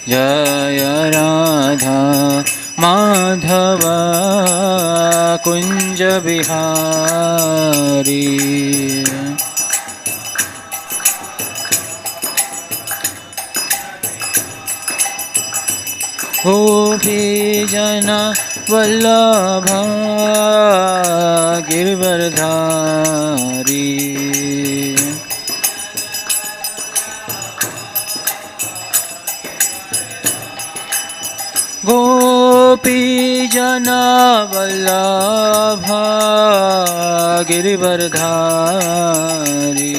जय राधा माधव कुंज बिहारी। गोपी जन वल्लभ गिरवरधारी। गोपी जन वल्लभ गिरवरधारी।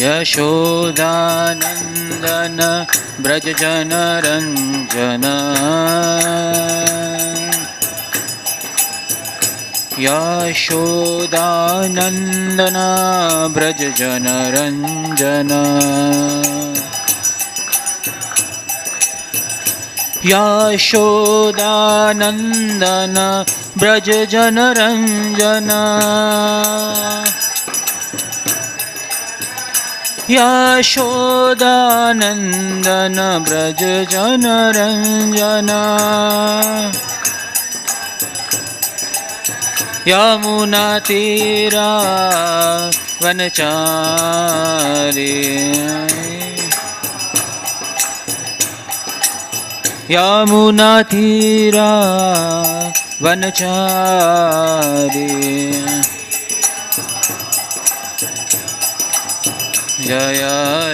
यशोदानंदन ब्रज जन रंजन। यशोदानंदन ब्रज जन रंजन। यशोदानंदन ब्रज जन रंजन। यशोदानंदन ब्रज जन रंजन। यमुना तीरा वनचारी। यमुना तीरा वनचारी। जय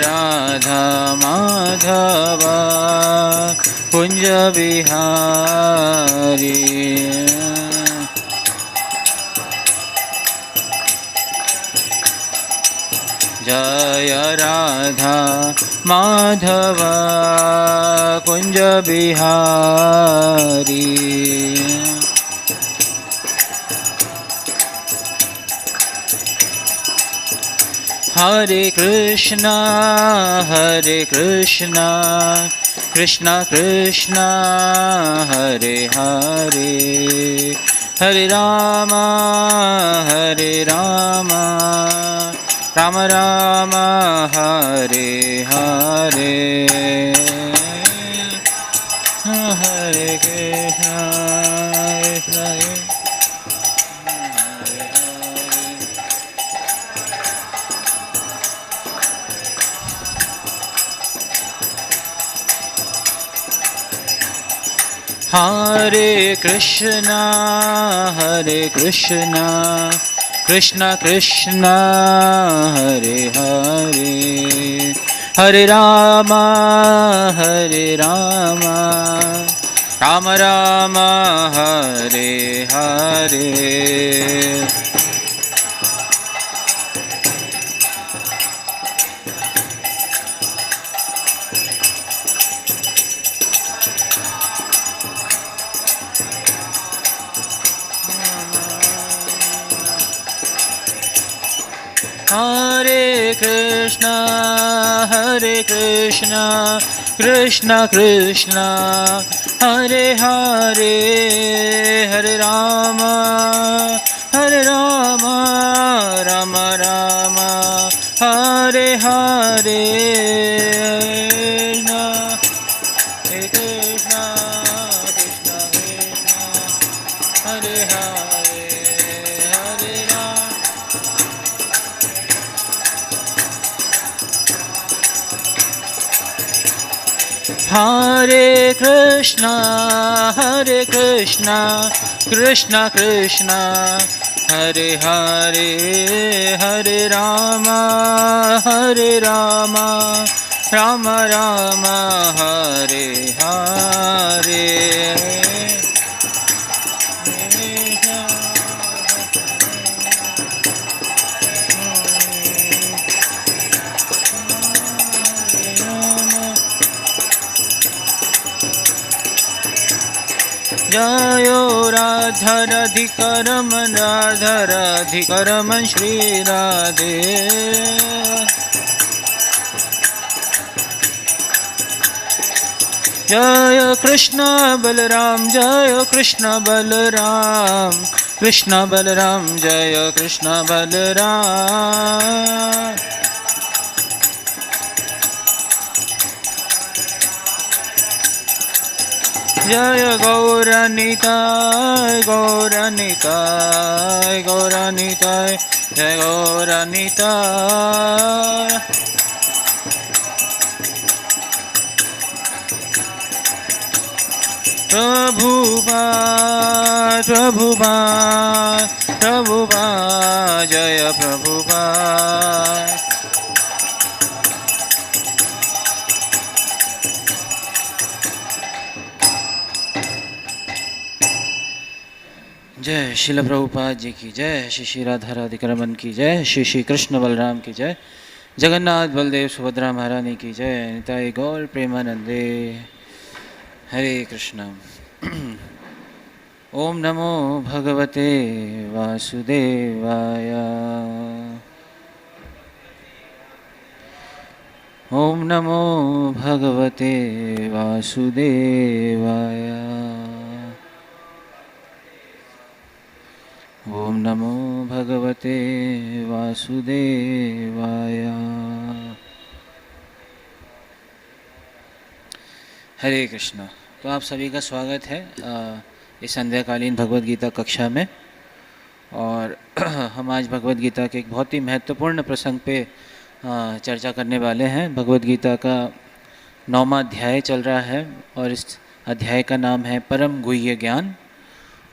राधा माधव कुंज बिहारी। जय राधा माधव कुंज बिहारी। हरे कृष्णा कृष्णा कृष्णा हरे हरे, हरे राम राम राम हरे हरे, हरे कृष्णा कृष्णा हरे कृष्णा कृष्णा कृष्णा हरे हरे, हरे राम राम राम हरे हरे। हरे कृष्णा कृष्णा कृष्णा हरे हरे, हरे राम राम राम हरे हरे। हरे कृष्णा कृष्णा कृष्णा हरे हरे, हरे राम। हरे कृष्णा कृष्णा कृष्णा हरे हरे, हरे राम राम राम हरे हरे। जयो राधाधिकरमण श्री राधे। जय कृष्ण बलराम जय कृष्ण बलराम कृष्ण बलराम जय कृष्ण बलराम जय गौरनिताय गौरनिताय गौरनिताय जय गौरनिताय प्रभुपाद प्रभुपाद प्रभुपाद जय प्रभुपाद जय शिल प्रभुपाद जी की जय, श्री श्री राधा राधिका की जय, श्री श्री कृष्ण बलराम की जय, जगन्नाथ बलदेव सुभद्रा महारानी की जय, निताई गौर प्रेमानंदे। हरे कृष्ण। ओम नमो भगवते वासुदेवाय। ओम नमो भगवते वासुदेवाय। ओम नमो भगवते वासुदेवाय। हरे कृष्ण। तो आप सभी का स्वागत है इस संध्याकालीन भगवद गीता कक्षा में। और हम आज भगवद गीता के एक बहुत ही महत्वपूर्ण प्रसंग पे चर्चा करने वाले हैं। भगवद गीता का 9वां अध्याय चल रहा है और इस अध्याय का नाम है परम गुह्य ज्ञान।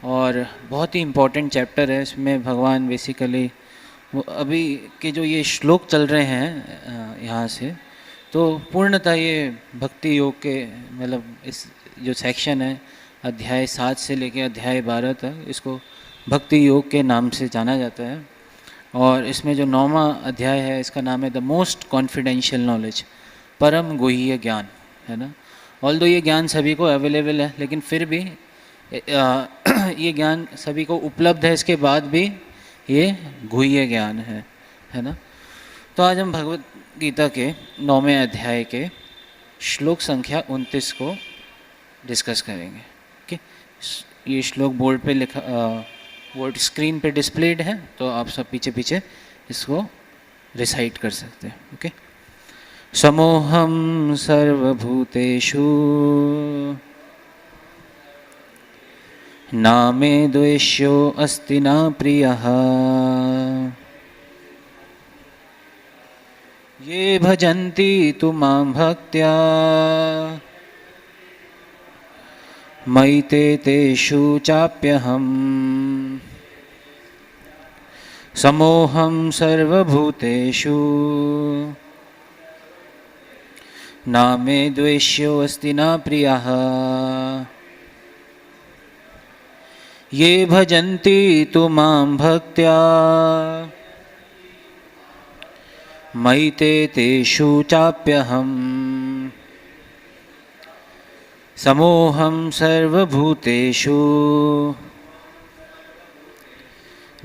और बहुत ही इम्पोर्टेंट चैप्टर है। इसमें भगवान बेसिकली अभी के जो ये श्लोक चल रहे हैं यहाँ से, तो पूर्णतः ये भक्ति योग के मतलब इस जो सेक्शन है अध्याय 7 से लेकर अध्याय 12 तक, इसको भक्ति योग के नाम से जाना जाता है। और इसमें जो 9वां अध्याय है इसका नाम है द मोस्ट कॉन्फिडेंशियल नॉलेज, परम गुह्य ज्ञान, है ना। ऑल्दो ये ज्ञान सभी को अवेलेबल है, लेकिन फिर भी ये ज्ञान सभी को उपलब्ध है, इसके बाद भी ये गुह्य ज्ञान है ना। तो आज हम भगवद गीता के 9वें अध्याय के श्लोक संख्या 29 को डिस्कस करेंगे। ओके, ये श्लोक बोर्ड पे लिखा, बोर्ड स्क्रीन पे डिस्प्लेड है, तो आप सब पीछे पीछे इसको रिसाइट कर सकते हैं। ओके। समोहम सर्वभूतेषु नामे द्वेष्यो अस्ति न प्रियः ये भजन्ति तु मां भक्त्या मयि ते तेषु चाप्यहम्। समोहं सर्वभूतेषु नामे द्वेष्यो अस्ति न प्रियः ये भजन्ति तु मां भक्त्या मयि ते तेषु चाप्यहम्। समोहं सर्वभूतेषु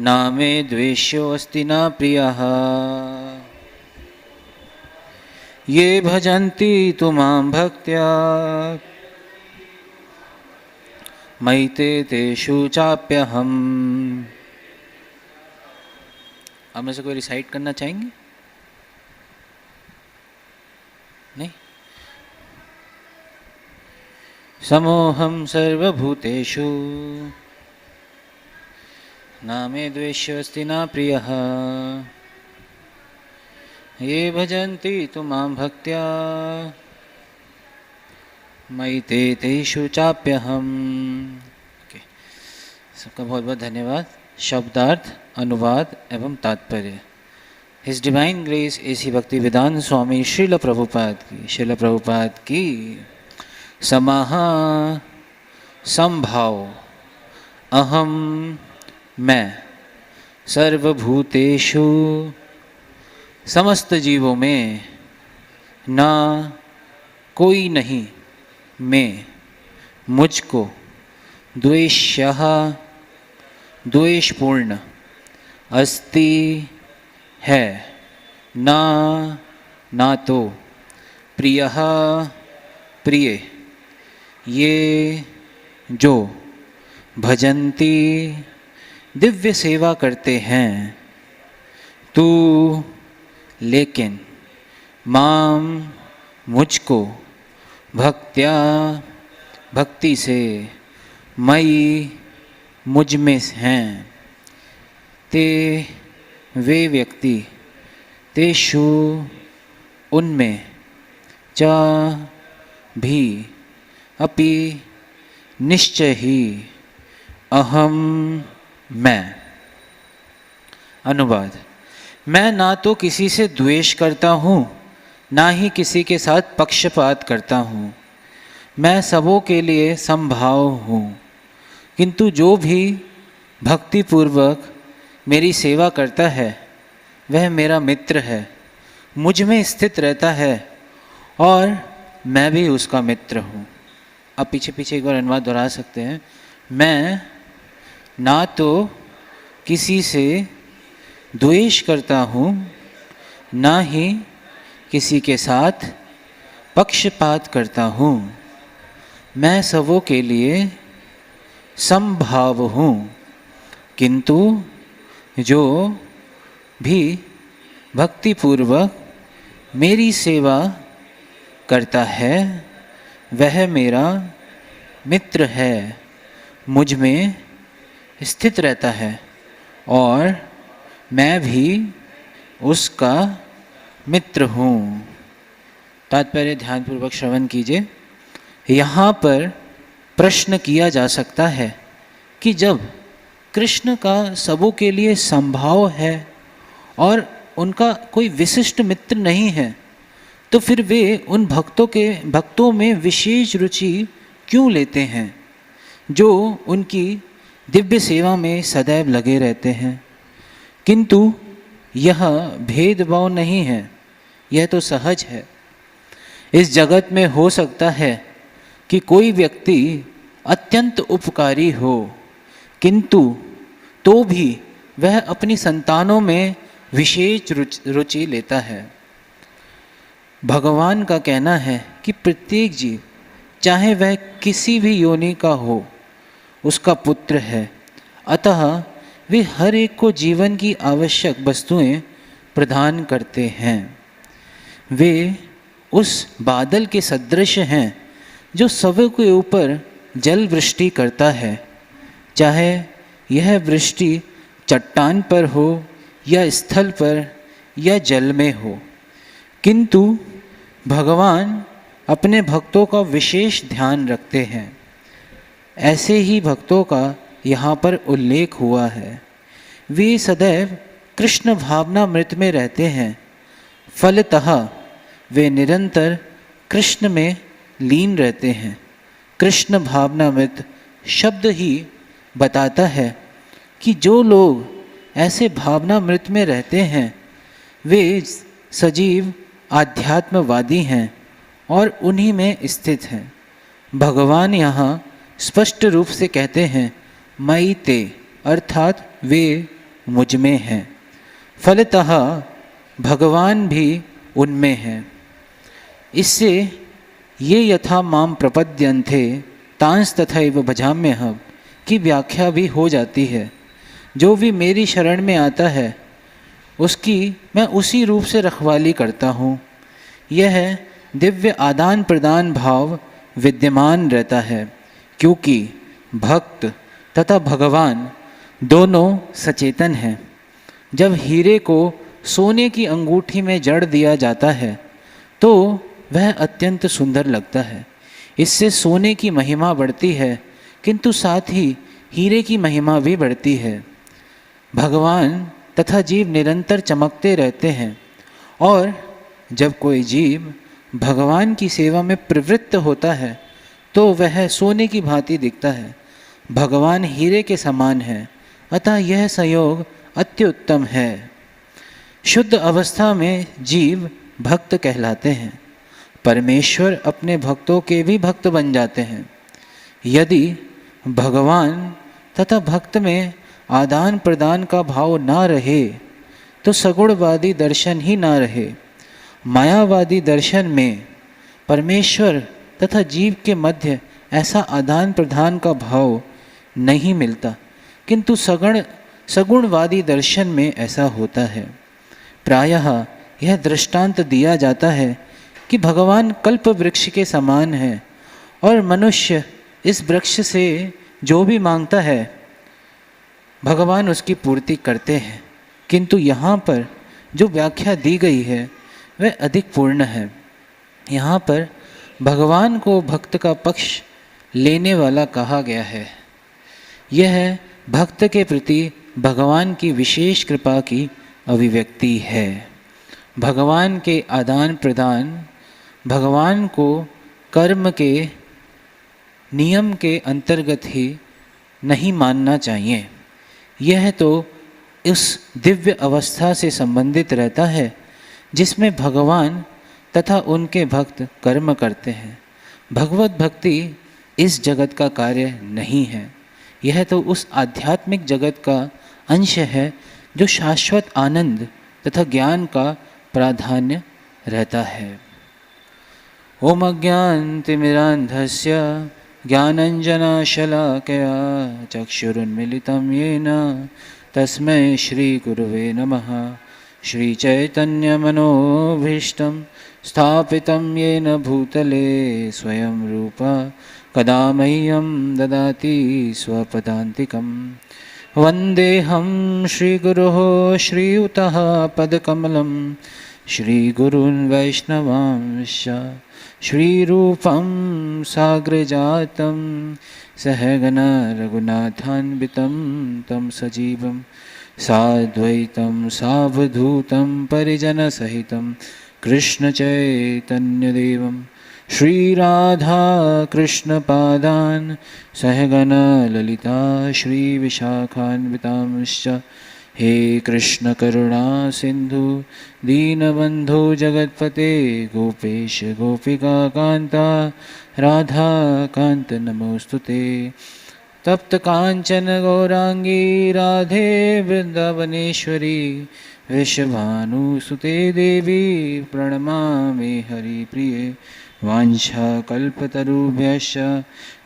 न मे द्वेष्यो अस्ति न प्रियः ये भजन्ति तु मां भक्त्या मयि ते तेषु चाप्यहम्। आप में से कोई रिसाइट करना चाहेंगे? नहीं। समोहं सर्वभूतेषु न मे द्वेष्यो अस्ति न प्रियः ये भजन्ति तु मां भक्त्या मयि ते तेषु चाप्यहम्। ओके, सबका बहुत बहुत धन्यवाद। शब्दार्थ, अनुवाद एवं तात्पर्य। हिज डिवाइन ग्रेस एसी भक्ति वेदांत स्वामी श्रील प्रभुपाद की समाहा संभाव अहम मैं सर्वभूतेषु समस्त जीवों में ना कोई नहीं मैं मुझको द्वेष्यः द्वेषपूर्ण अस्ति है ना तो प्रियः प्रिय ये जो भजंती दिव्य सेवा करते हैं, तू लेकिन माम मुझको भक्त्या भक्ति से मई मुझ में हैं, ते वे व्यक्ति तेषु उनमें च भी अपि निश्चय ही अहम मैं। अनुवाद। मैं ना तो किसी से द्वेष करता हूँ, ना ही किसी के साथ पक्षपात करता हूँ। मैं सबों के लिए समभाव हूँ, किंतु जो भी भक्तिपूर्वक मेरी सेवा करता है वह मेरा मित्र है, मुझ में स्थित रहता है और मैं भी उसका मित्र हूँ। अब पीछे पीछे एक बार अनुवाद दोहरा सकते हैं। मैं ना तो किसी से द्वेष करता हूँ, ना ही किसी के साथ पक्षपात करता हूँ। मैं सबों के लिए समभाव हूँ, किंतु जो भी भक्तिपूर्वक मेरी सेवा करता है वह मेरा मित्र है, मुझ में स्थित रहता है और मैं भी उसका मित्र हूँ। तात्पर्य ध्यानपूर्वक श्रवण कीजिए। यहाँ पर प्रश्न किया जा सकता है कि जब कृष्ण का सबों के लिए संभाव है और उनका कोई विशिष्ट मित्र नहीं है, तो फिर वे उन भक्तों में विशेष रुचि क्यों लेते हैं जो उनकी दिव्य सेवा में सदैव लगे रहते हैं। किंतु यह भेदभाव नहीं है, यह तो सहज है। इस जगत में हो सकता है कि कोई व्यक्ति अत्यंत उपकारी हो, किंतु तो भी वह अपनी संतानों में विशेष रुचि लेता है। भगवान का कहना है कि प्रत्येक जीव, चाहे वह किसी भी योनि का हो, उसका पुत्र है। अतः वे हर एक को जीवन की आवश्यक वस्तुएं प्रदान करते हैं। वे उस बादल के सदृश हैं जो सबों के ऊपर जल वृष्टि करता है, चाहे यह वृष्टि चट्टान पर हो या स्थल पर या जल में हो। किंतु भगवान अपने भक्तों का विशेष ध्यान रखते हैं। ऐसे ही भक्तों का यहाँ पर उल्लेख हुआ है। वे सदैव कृष्ण भावनामृत में रहते हैं, फलतः वे निरंतर कृष्ण में लीन रहते हैं। कृष्ण भावनामृत शब्द ही बताता है कि जो लोग ऐसे भावनामृत में रहते हैं वे सजीव आध्यात्मवादी हैं और उन्हीं में स्थित हैं। भगवान यहाँ स्पष्ट रूप से कहते हैं मयि ते, अर्थात वे मुझ में हैं। फलतः भगवान भी उनमें हैं। इससे ये यथा माम प्रपद्यन्ते तांस तथैव भजाम्यहम् की व्याख्या भी हो जाती है। जो भी मेरी शरण में आता है उसकी मैं उसी रूप से रखवाली करता हूँ। यह दिव्य आदान प्रदान भाव विद्यमान रहता है, क्योंकि भक्त तथा भगवान दोनों सचेतन हैं। जब हीरे को सोने की अंगूठी में जड़ दिया जाता है तो वह अत्यंत सुंदर लगता है। इससे सोने की महिमा बढ़ती है, किंतु साथ ही हीरे की महिमा भी बढ़ती है। भगवान तथा जीव निरंतर चमकते रहते हैं और जब कोई जीव भगवान की सेवा में प्रवृत्त होता है तो वह सोने की भांति दिखता है। भगवान हीरे के समान है, अतः यह संयोग अत्युत्तम है। शुद्ध अवस्था में जीव भक्त कहलाते हैं। परमेश्वर अपने भक्तों के भी भक्त बन जाते हैं। यदि भगवान तथा भक्त में आदान प्रदान का भाव ना रहे तो सगुणवादी दर्शन ही ना रहे। मायावादी दर्शन में परमेश्वर तथा जीव के मध्य ऐसा आदान प्रदान का भाव नहीं मिलता, किंतु सगुणवादी दर्शन में ऐसा होता है। प्रायः यह दृष्टांत दिया जाता है कि भगवान कल्प वृक्ष के समान है और मनुष्य इस वृक्ष से जो भी मांगता है भगवान उसकी पूर्ति करते हैं, किंतु यहाँ पर जो व्याख्या दी गई है वह अधिक पूर्ण है। यहाँ पर भगवान को भक्त का पक्ष लेने वाला कहा गया है। यह भक्त के प्रति भगवान की विशेष कृपा की अभिव्यक्ति है। भगवान के आदान प्रदान भगवान को कर्म के नियम के अंतर्गत ही नहीं मानना चाहिए। यह तो उस दिव्य अवस्था से संबंधित रहता है जिसमें भगवान तथा उनके भक्त कर्म करते हैं। भगवत भक्ति इस जगत का कार्य नहीं है, यह तो उस आध्यात्मिक जगत का अंश है जो शाश्वत आनंद तथा ज्ञान का प्राधान्य रहता है। ओम अज्ञानतिमिरान्धस्य ज्ञानञ्जनशलाकया चक्षुरुन्मीलितं येन तस्मै श्रीगुरुवे नमः। श्रीचैतन्यमनोभीष्टं स्थापितं येन भूतले स्वयं रूप कदा मह्यं ददाति स्वपदान्तिकम्। वन्देऽहं श्रीगुरोः श्रीयुतः पदकमलं श्रीगुरून् वैष्णवांश्च श्रीरूपं साग्रजातं सहगण रघुनाथान्वितं तं सजीवं साद्वैतं सावधूतं परिजनसहितं कृष्णचैतन्यदेवं श्रीराधाकृष्णपादान् सहगण ललिता श्रीविशाखान्वितांश्च। हे कृष्ण करुणा सिंधु दीनबंधु जगतपते गोपेश गोपिका कांता राधा कांत नमोस्तुते। तप्त कांचन गौरांगी राधे वृंदावनेश्वरी वृषभानुसुते देवी प्रणमामि हरिप्रिये। वाञ्छाकल्पतरुभ्यश्च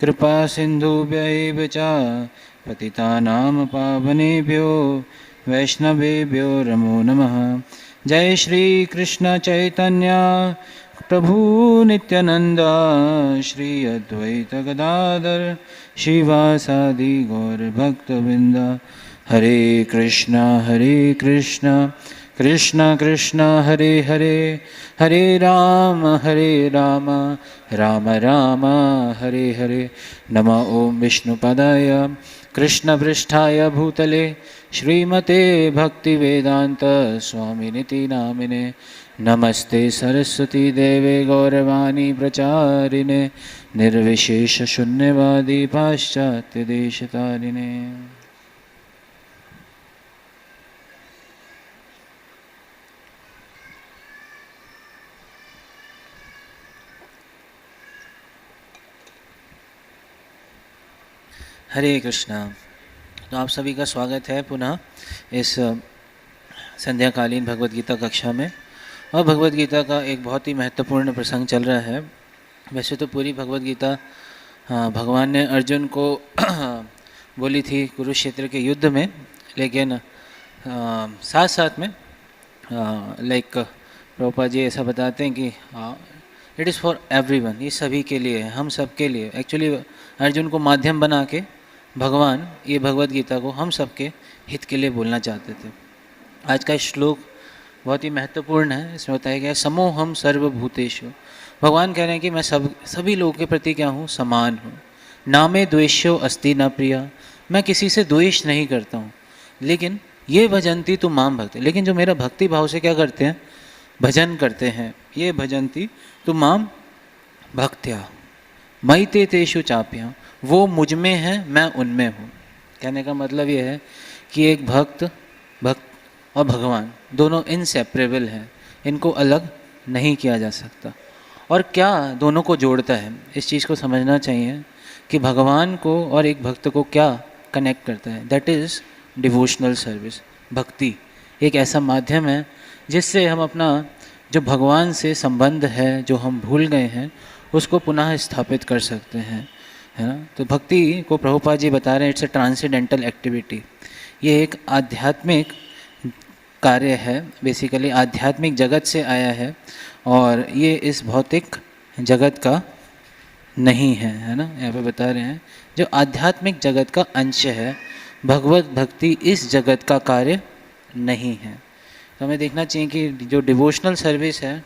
कृपा सिन्धुभ्यैव च पतितानां पावनेभ्यो वैष्णवेभ्यो नमो नमः। जय श्री कृष्ण चैतन्य प्रभु नित्यानंद श्री अद्वैत गदाधर शिवासादि गौर भक्तवृंद। हरे कृष्ण कृष्ण कृष्ण हरे हरे, हरे राम राम राम हरे हरे। नमः ओं विष्णुपदाय कृष्णपृष्ठाय भूतले श्रीमते भक्तिवेदांत स्वामिनिति नामिने। नमस्ते सरस्वती देवे गौरवाणी प्रचारिणे निर्विशेष शून्यवादी पाश्चात्य देशतारिणे। हरे कृष्णा। तो आप सभी का स्वागत है पुनः इस संध्याकालीन भगवत गीता कक्षा में। और भगवत गीता का एक बहुत ही महत्वपूर्ण प्रसंग चल रहा है। वैसे तो पूरी भगवत गीता भगवान ने अर्जुन को बोली थी कुरुक्षेत्र के युद्ध में, लेकिन साथ साथ में लाइक प्रभुपाद जी ऐसा बताते हैं कि इट इज़ फॉर एवरीवन, ये सभी के लिए है, हम सब के लिए। एक्चुअली अर्जुन को माध्यम बना के भगवान ये भगवत गीता को हम सब के हित के लिए बोलना चाहते थे। आज का श्लोक बहुत ही महत्वपूर्ण है। इसमें बताया गया समोहम सर्वभूतेषु। भगवान कह रहे हैं कि मैं सभी लोगों के प्रति क्या हूँ, समान हूँ। नामे द्वेष्यो अस्ति न प्रिया, मैं किसी से द्वेष नहीं करता हूँ। लेकिन ये भजंती तु माम भक्त, लेकिन जो मेरा भक्ति भाव से क्या करते हैं, भजन करते हैं। ये भजंती तु माम भक्त्या मयि ते तेषु चाप्या, वो मुझ में है मैं उनमें हूँ। कहने का मतलब ये है कि एक भक्त और भगवान दोनों इनसेपरेबल हैं, इनको अलग नहीं किया जा सकता। और क्या दोनों को जोड़ता है, इस चीज़ को समझना चाहिए कि भगवान को और एक भक्त को क्या कनेक्ट करता है। That is devotional service. भक्ति एक ऐसा माध्यम है जिससे हम अपना जो भगवान से संबंध है, जो हम भूल गए हैं, उसको पुनः स्थापित कर सकते हैं। है ना। तो भक्ति को प्रभुपाद जी बता रहे हैं इट्स अ ट्रांसेंडेंटल एक्टिविटी, ये एक आध्यात्मिक कार्य है, बेसिकली आध्यात्मिक जगत से आया है और ये इस भौतिक जगत का नहीं है ना। यहाँ पे बता रहे हैं जो आध्यात्मिक जगत का अंश है, भगवत भक्ति इस जगत का कार्य नहीं है। तो हमें देखना चाहिए कि जो डिवोशनल सर्विस है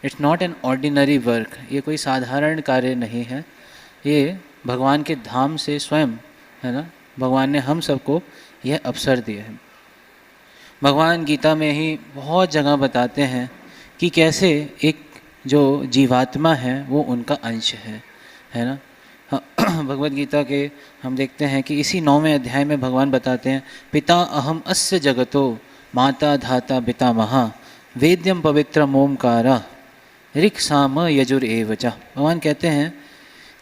it's not an ordinary work, ये कोई साधारण कार्य नहीं है, ये भगवान के धाम से स्वयं, है ना, भगवान ने हम सबको यह अवसर दिया है। भगवान गीता में ही बहुत जगह बताते हैं कि कैसे एक जो जीवात्मा है वो उनका अंश है ना। भगवत गीता के हम देखते हैं कि इसी 9वें अध्याय में भगवान बताते हैं पिता अहम अस्य जगतो माता धाता पितामहा वेद्यम पवित्रम ओमकारा ऋक् साम यजुर एवच। भगवान कहते हैं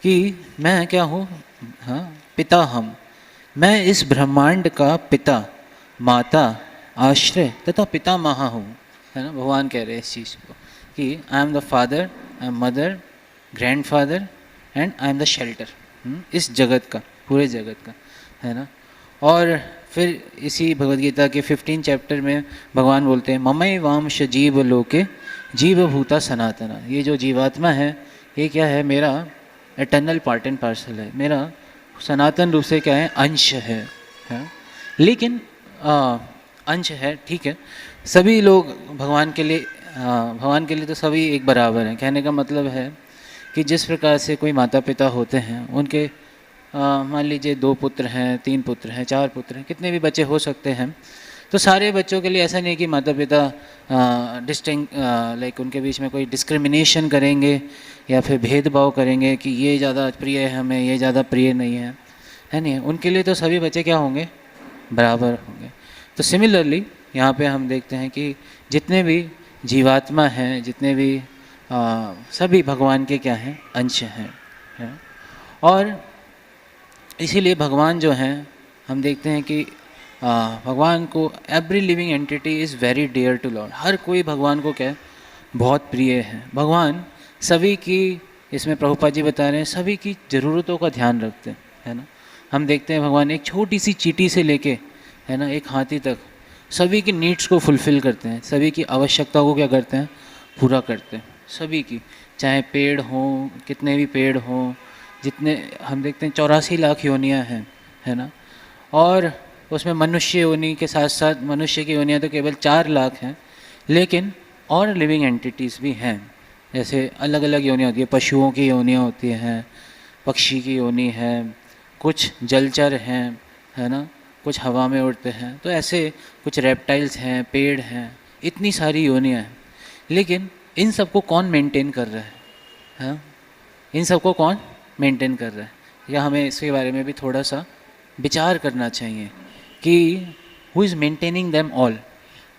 कि मैं क्या हूँ, हाँ पिता हम, मैं इस ब्रह्मांड का पिता, माता, आश्रय तथा पितामह हूँ, है ना। भगवान कह रहे हैं इस चीज़ को कि I am the father, I am mother, grandfather and I am the shelter, इस जगत का, पूरे जगत का, है ना। और फिर इसी भगवद्गीता के 15 चैप्टर में भगवान बोलते हैं ममई वांश जीव लोके जीव भूता सनातना। ये जो जीवात्मा है ये क्या है, मेरा एटर्नल पार्ट एंड पार्सल है, मेरा सनातन रूप से क्या है, अंश है। लेकिन अंश है, ठीक है, सभी लोग भगवान के लिए तो सभी एक बराबर हैं। कहने का मतलब है कि जिस प्रकार से कोई माता पिता होते हैं, उनके मान लीजिए 2 पुत्र हैं, 3 पुत्र हैं, 4 पुत्र हैं, कितने भी बच्चे हो सकते हैं, तो सारे बच्चों के लिए ऐसा नहीं कि माता पिता लाइक उनके बीच में कोई डिस्क्रिमिनेशन करेंगे या फिर भेदभाव करेंगे कि ये ज़्यादा प्रिय है हमें, ये ज़्यादा प्रिय नहीं है नहीं। उनके लिए तो सभी बच्चे क्या होंगे, बराबर होंगे। तो सिमिलरली यहाँ पे हम देखते हैं कि जितने भी जीवात्मा हैं, जितने भी सभी भगवान के क्या हैं, अंश हैं, है? और इसीलिए भगवान जो हैं, हम देखते हैं कि भगवान को every living entity is very dear to lord. हर कोई भगवान को क्या, बहुत प्रिय है। भगवान सभी की, इसमें प्रभुपाद जी बता रहे हैं, सभी की ज़रूरतों का ध्यान रखते हैं, है ना। हम देखते हैं भगवान एक छोटी सी चींटी से लेके, है ना, एक हाथी तक सभी की नीड्स को फुलफ़िल करते हैं, सभी की आवश्यकता को क्या करते हैं, पूरा करते हैं, सभी की। चाहे पेड़ हों, कितने भी पेड़ हों, जितने हम देखते हैं 84 लाख योनियाँ हैं, है ना। और उसमें मनुष्य योनि के साथ साथ मनुष्य की योनियाँ तो केवल 4 लाख हैं, लेकिन और लिविंग एंटिटीज़ भी हैं। जैसे अलग अलग योनियाँ होती है, पशुओं की योनियाँ होती हैं, पक्षी की योनि है, कुछ जलचर हैं, है ना, कुछ हवा में उड़ते हैं, तो ऐसे कुछ रेप्टाइल्स हैं, पेड़ हैं, इतनी सारी योनियाँ हैं। लेकिन इन सबको कौन मेंटेन कर रहा है, हाँ, इन सबको कौन मेंटेन कर रहा है, या हमें इसके बारे में भी थोड़ा सा विचार करना चाहिए कि who is maintaining them all,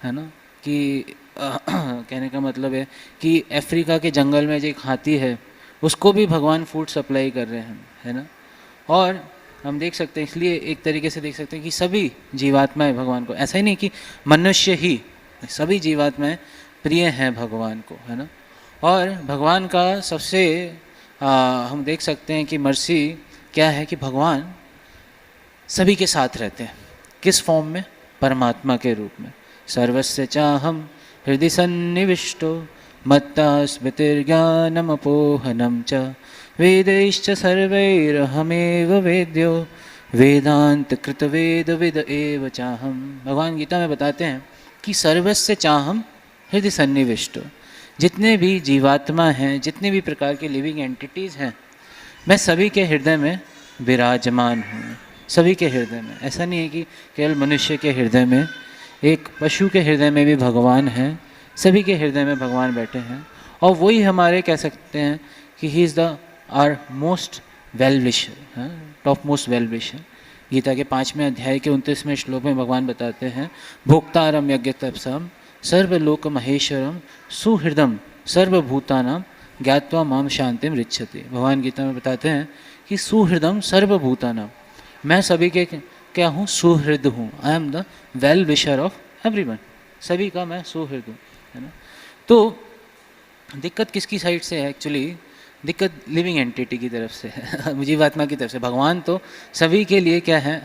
है ना। कि कहने का मतलब है कि अफ्रीका के जंगल में जो एक हाथी है उसको भी भगवान फूड सप्लाई कर रहे हैं, है ना। और हम देख सकते हैं, इसलिए एक तरीके से देख सकते हैं कि सभी जीवात्माएं भगवान को, ऐसा ही नहीं कि मनुष्य ही, सभी जीवात्माएं प्रिय हैं भगवान को, है ना। और भगवान का सबसे हम देख सकते हैं कि मर्सी क्या है कि भगवान सभी के साथ रहते हैं। किस फॉर्म में, परमात्मा के रूप में। सर्वस्य चाहम हृदय सन्निविष्टो मत्ता स्मृतिर्ज्ञानमपोहनम च वेदैश्च सर्वैरहमेव वेद्यो वेदांत कृतवेद विद एव चाहम। भगवान गीता में बताते हैं कि सर्वस्य चाहम हृदय सन्निविष्टो, जितने भी जीवात्मा हैं, जितने भी प्रकार के लिविंग एंटिटीज़ हैं, मैं सभी के हृदय में विराजमान हूँ, सभी के हृदय में। ऐसा नहीं है कि केवल मनुष्य के हृदय में, एक पशु के हृदय में भी भगवान है, सभी के हृदय में भगवान बैठे हैं। और वही हमारे कह सकते हैं कि ही इज़ द आर most well wisher, top most well wisher. Gita के 5वें अध्याय के 29वें श्लोक में भगवान बताते हैं भोक्तारम यज्ञ तपसम सर्वलोक महेश्वरम सुहृदम सर्वभूतानाम ज्ञात्वा माम शांतिम रिच्छति। भगवान गीता में बताते हैं कि सुहृदम सर्वभूतानाम, मैं सभी के क्या हूँ, सुहृद हूँ। I am the well wisher of everyone, सभी का मैं सुहृद हूँ, है ना। तो दिक्कत किसकी साइड से है एक्चुअली, दिक्कत लिविंग एंटिटी की तरफ से है जीवात्मा की तरफ से। भगवान तो सभी के लिए क्या है,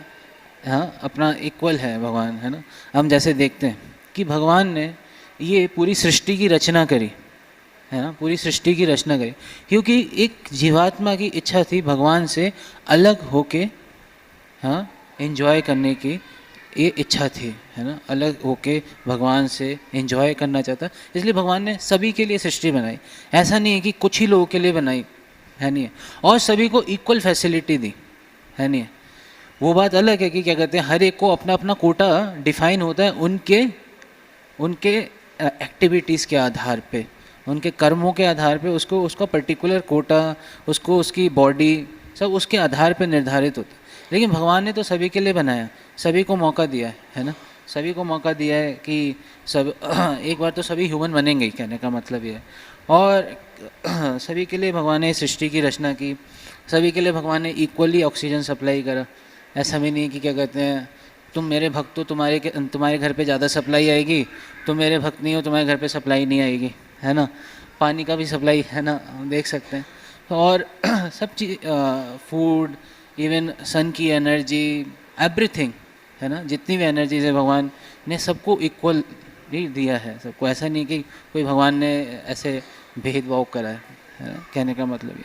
हाँ अपना इक्वल है भगवान, है ना। हम जैसे देखते हैं कि भगवान ने ये पूरी सृष्टि की रचना करी, है ना, पूरी सृष्टि की रचना करी क्योंकि एक जीवात्मा की इच्छा थी भगवान से अलग होके, हाँ, एंजॉय करने की ये इच्छा थी, है ना, अलग होके भगवान से एंजॉय करना चाहता। इसलिए भगवान ने सभी के लिए सृष्टि बनाई। ऐसा नहीं है कि कुछ ही लोगों के लिए बनाई, है नहीं है, और सभी को इक्वल फैसिलिटी दी, है नहीं है। वो बात अलग है कि क्या कहते हैं, हर एक को अपना अपना कोटा डिफाइन होता है उनके एक्टिविटीज़ के आधार पे, उनके कर्मों के आधार पे उसको उसका पर्टिकुलर कोटा, उसको उसकी बॉडी सब उसके आधार पे निर्धारित होता है। लेकिन भगवान ने तो सभी के लिए बनाया, सभी को मौका दिया है ना, सभी को मौका दिया है कि सब एक बार तो सभी ह्यूमन बनेंगे ही, कहने का मतलब ये है। और सभी के लिए भगवान ने सृष्टि की रचना की, सभी के लिए भगवान ने इक्वली ऑक्सीजन सप्लाई करा। ऐसा भी नहीं कि क्या कहते हैं तुम मेरे भक्त हो, तुम्हारे घर पे ज़्यादा सप्लाई आएगी, तुम मेरे भक्त नहीं हो, तुम्हारे घर पे सप्लाई नहीं आएगी, है ना। पानी का भी सप्लाई, है ना, हम देख सकते हैं। और सब चीज़, फूड, इवन सन की एनर्जी, एवरीथिंग, है ना, जितनी भी एनर्जीज है भगवान ने सबको इक्वल ही दिया है सबको। ऐसा नहीं कि कोई भगवान ने ऐसे भेदभाव करा है ना, कहने का मतलब ये।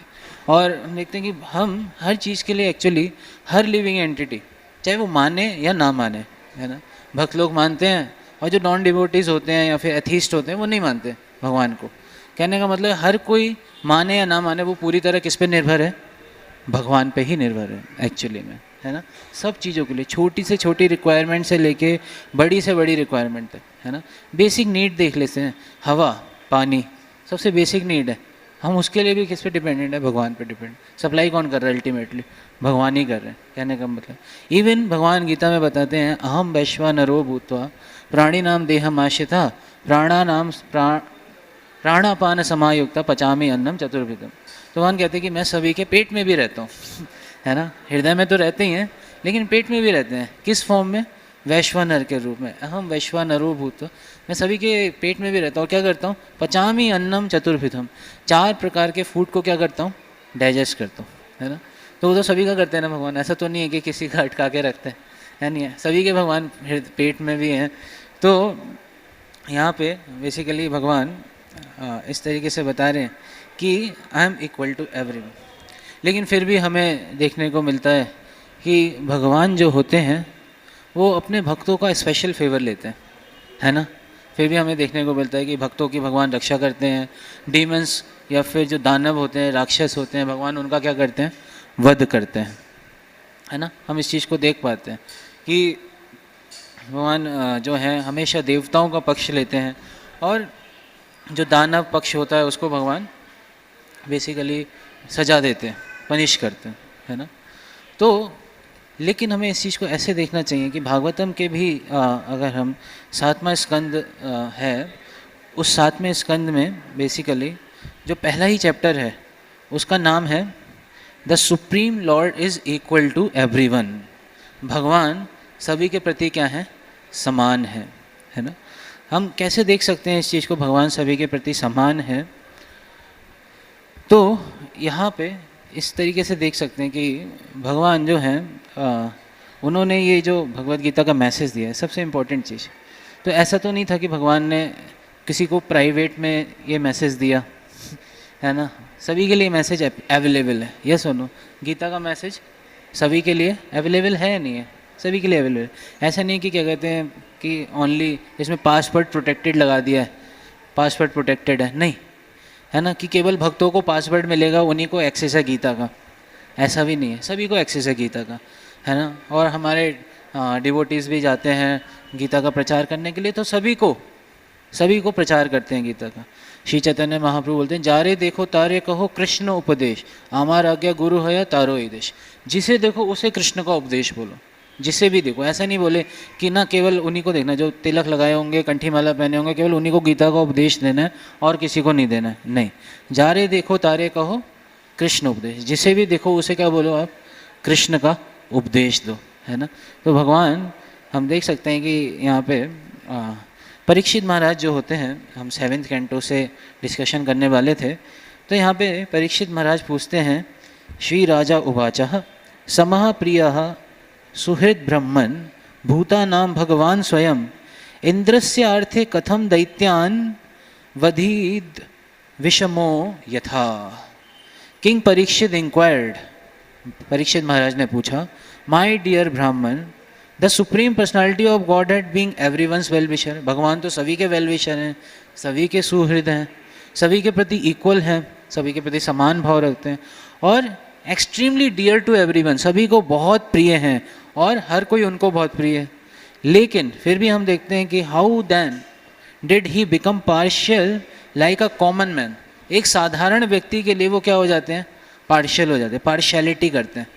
और हम देखते हैं कि हम हर चीज़ के लिए एक्चुअली हर लिविंग एंटिटी, चाहे वो माने या ना माने, है ना, भक्त लोग मानते हैं और जो नॉन डिवोटीज होते हैं या फिर एथीस्ट होते हैं वो नहीं मानते भगवान को। कहने का मतलब हर कोई माने या ना माने वो पूरी तरह किस पे निर्भर है, भगवान पे ही निर्भर है एक्चुअली में, है ना। सब चीज़ों के लिए, छोटी से छोटी रिक्वायरमेंट से लेके बड़ी से बड़ी रिक्वायरमेंट तक, है ना। बेसिक नीड देख लेते हैं, हवा, पानी, सबसे बेसिक नीड है, हम उसके लिए भी किस पे डिपेंडेंट है, भगवान पे डिपेंड। सप्लाई कौन कर रहा है, अल्टीमेटली भगवान ही कर रहे हैं, कहने का मतलब। इवन भगवान गीता में बताते हैं, अहम वैश्वानरो भूत्वा प्राणी नाम देहम आश्रिता प्राणापान समायुक्ता पचामी अन्नम चतुर्विधम। तो भगवान कहते हैं कि मैं सभी के पेट में भी रहता हूँ है ना, हृदय में तो रहते ही हैं लेकिन पेट में भी रहते हैं। किस फॉर्म में, वैश्वानर के रूप में। अहम वैश्वानरो भूत्वा, मैं सभी के पेट में भी रहता हूँ। क्या करता हूँ, पचामी अन्नम चतुर्विधम, 4 प्रकार के फूड को क्या करता हूँ, डाइजेस्ट करता हूँ, है ना। तो वो तो सभी का करते हैं ना भगवान, ऐसा तो नहीं है कि किसी का अटका के रखते हैं, है नहीं है, सभी के भगवान पेट में भी हैं। तो यहाँ पे बेसिकली भगवान इस तरीके से बता रहे हैं कि I am equal to everyone. लेकिन फिर भी हमें देखने को मिलता है कि भगवान जो होते हैं वो अपने भक्तों का स्पेशल फेवर लेते हैं, है ना। फिर भी हमें देखने को मिलता है कि भक्तों की भगवान रक्षा करते हैं। डीमंस या फिर जो दानव होते हैं, राक्षस होते हैं, भगवान उनका क्या करते हैं, वध करते हैं, है ना। हम इस चीज़ को देख पाते हैं कि भगवान जो है हमेशा देवताओं का पक्ष लेते हैं और जो दानव पक्ष होता है उसको भगवान बेसिकली सजा देते हैं, पनिश करते हैं, है ना। तो लेकिन हमें इस चीज़ को ऐसे देखना चाहिए कि भागवतम के भी अगर हम 7वां स्कंद है, उस 7वें स्कंद में बेसिकली जो पहला ही चैप्टर है उसका नाम है the supreme lord is equal to everyone. भगवान सभी के प्रति क्या है, समान है ना। हम कैसे देख सकते हैं इस चीज़ को, भगवान सभी के प्रति समान है। तो यहाँ पे इस तरीके से देख सकते हैं कि भगवान जो हैं उन्होंने ये जो भगवत गीता का मैसेज दिया है, सबसे इम्पोर्टेंट चीज़। तो ऐसा तो नहीं था कि भगवान ने किसी को प्राइवेट में ये मैसेज दिया, है ना। सभी के लिए मैसेज अवेलेबल है, यस और नो। गीता का मैसेज सभी के लिए अवेलेबल है या नहीं है, सभी के लिए अवेलेबल। ऐसा नहीं कि क्या कहते हैं कि ओनली इसमें पासवर्ड प्रोटेक्टेड लगा दिया है, पासवर्ड प्रोटेक्टेड है, नहीं, है ना, कि केवल भक्तों को पासवर्ड मिलेगा, उन्हीं को एक्सेस है गीता का, ऐसा भी नहीं है, सभी को एक्सेस है गीता का, है ना। और हमारे डिवोटीज़ भी जाते हैं गीता का प्रचार करने के लिए, तो सभी को प्रचार करते हैं गीता का। श्री चैतन्य महाप्रभु बोलते हैं, जारे देखो तारे कहो कृष्ण उपदेश, आमार आज्ञा गुरु है तारो देश। जिसे देखो उसे कृष्ण का उपदेश बोलो, जिसे भी देखो। ऐसा नहीं बोले कि ना केवल उन्हीं को देखना, जो तिलक लगाए होंगे, कंठी माला पहने होंगे, केवल उन्हीं को गीता का उपदेश देना है और किसी को नहीं देना है, नहीं। जारे देखो तारे कहो कृष्ण उपदेश, जिसे भी देखो उसे क्या बोलो आप, कृष्ण का उपदेश दो, है ना। तो भगवान हम देख सकते हैं कि यहाँ पे परीक्षित महाराज जो होते हैं, हम 7वें कैंटो से डिस्कशन करने वाले थे, तो यहाँ पे परीक्षित महाराज पूछते हैं, श्री राजा उवाचः समः प्रियः सुहृद ब्रह्मन् भूतानां भगवान स्वयं इंद्रस्य अर्थे कथम दैत्यान वधीद विषमो यथा। किंग परीक्षित इंक्वायर्ड, परीक्षित महाराज ने पूछा, माय डियर ब्राह्मण, the supreme personality of God head being everyone's well wisher, भगवान तो सभी के वेल विशर हैं, सभी के सुहृद हैं, सभी के प्रति इक्वल हैं, सभी के प्रति समान भाव रखते हैं, और एक्सट्रीमली डियर टू एवरीवन, सभी को बहुत प्रिय हैं और हर कोई उनको बहुत प्रिय है। लेकिन फिर भी हम देखते हैं कि how then did he become partial like a common man, एक साधारण व्यक्ति के लिए वो क्या हो जाते हैं, पार्शियल हो जाते हैं, पार्शियलिटी करते हैं,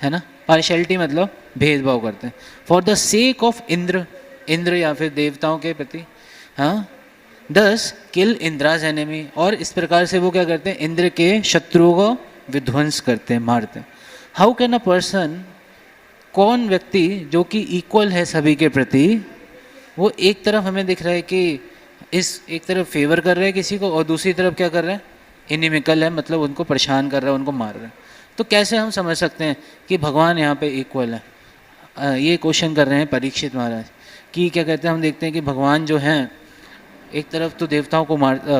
है ना। पार्शियलिटी मतलब भेदभाव करते हैं। For the sake of Indra, Indra या फिर देवताओं के प्रति, हाँ, दस किल इंद्राज एनिमी, और इस प्रकार से वो क्या करते हैं, इंद्र के शत्रुओं को विध्वंस करते हैं, मारते हैं। हाउ कैन अ पर्सन, कौन व्यक्ति जो कि इक्वल है सभी के प्रति, वो एक तरफ हमें दिख रहा है कि इस एक तरफ फेवर कर रहा है किसी को और दूसरी तरफ क्या कर रहा है, इनिमिकल है, मतलब उनको परेशान कर रहा है, उनको मार रहा है। तो कैसे हम समझ सकते हैं कि भगवान यहाँ पे इक्वल है। ये क्वेश्चन कर रहे हैं परीक्षित महाराज कि क्या कहते हैं, हम देखते हैं कि भगवान जो हैं एक तरफ तो देवताओं को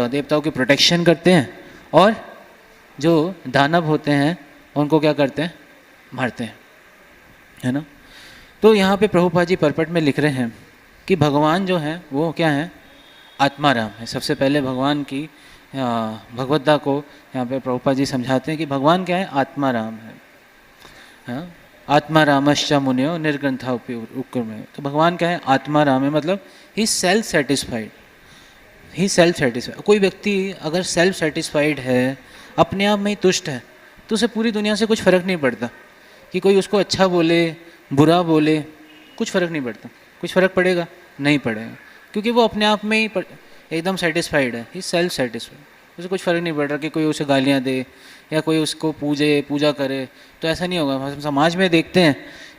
देवताओं की प्रोटेक्शन करते हैं, और जो दानव होते हैं उनको क्या करते हैं, मारते हैं, है ना। तो यहाँ पे प्रभुपाद जी परपट में लिख रहे हैं कि भगवान जो हैं वो क्या है, आत्माराम है। सबसे पहले भगवान की भगवद्गीता को यहाँ पे प्रभुपाद जी समझाते हैं कि भगवान क्या है, आत्माराम है, हाँ? आत्मारामश्च मुनियो निर्ग्रंथा उपक्रम। तो भगवान क्या है, आत्माराम है, मतलब ही सेल्फ सेटिस्फाइड, ही सेल्फ सेटिस्फाइड। कोई व्यक्ति अगर सेल्फ सेटिस्फाइड है, अपने आप में ही तुष्ट है, तो उसे पूरी दुनिया से कुछ फ़र्क नहीं पड़ता कि कोई उसको अच्छा बोले बुरा बोले, कुछ फ़र्क नहीं पड़ता। कुछ फ़र्क पड़ेगा, नहीं पड़ेगा, क्योंकि वो अपने आप में ही एकदम सेटिस्फाइड है, ही सेल्फ सेटिस्फाइड। उसे कुछ फ़र्क नहीं पड़ रहा कि कोई उसे गालियाँ दे या कोई उसको पूजा करे, तो ऐसा नहीं होगा। हम समाज में देखते हैं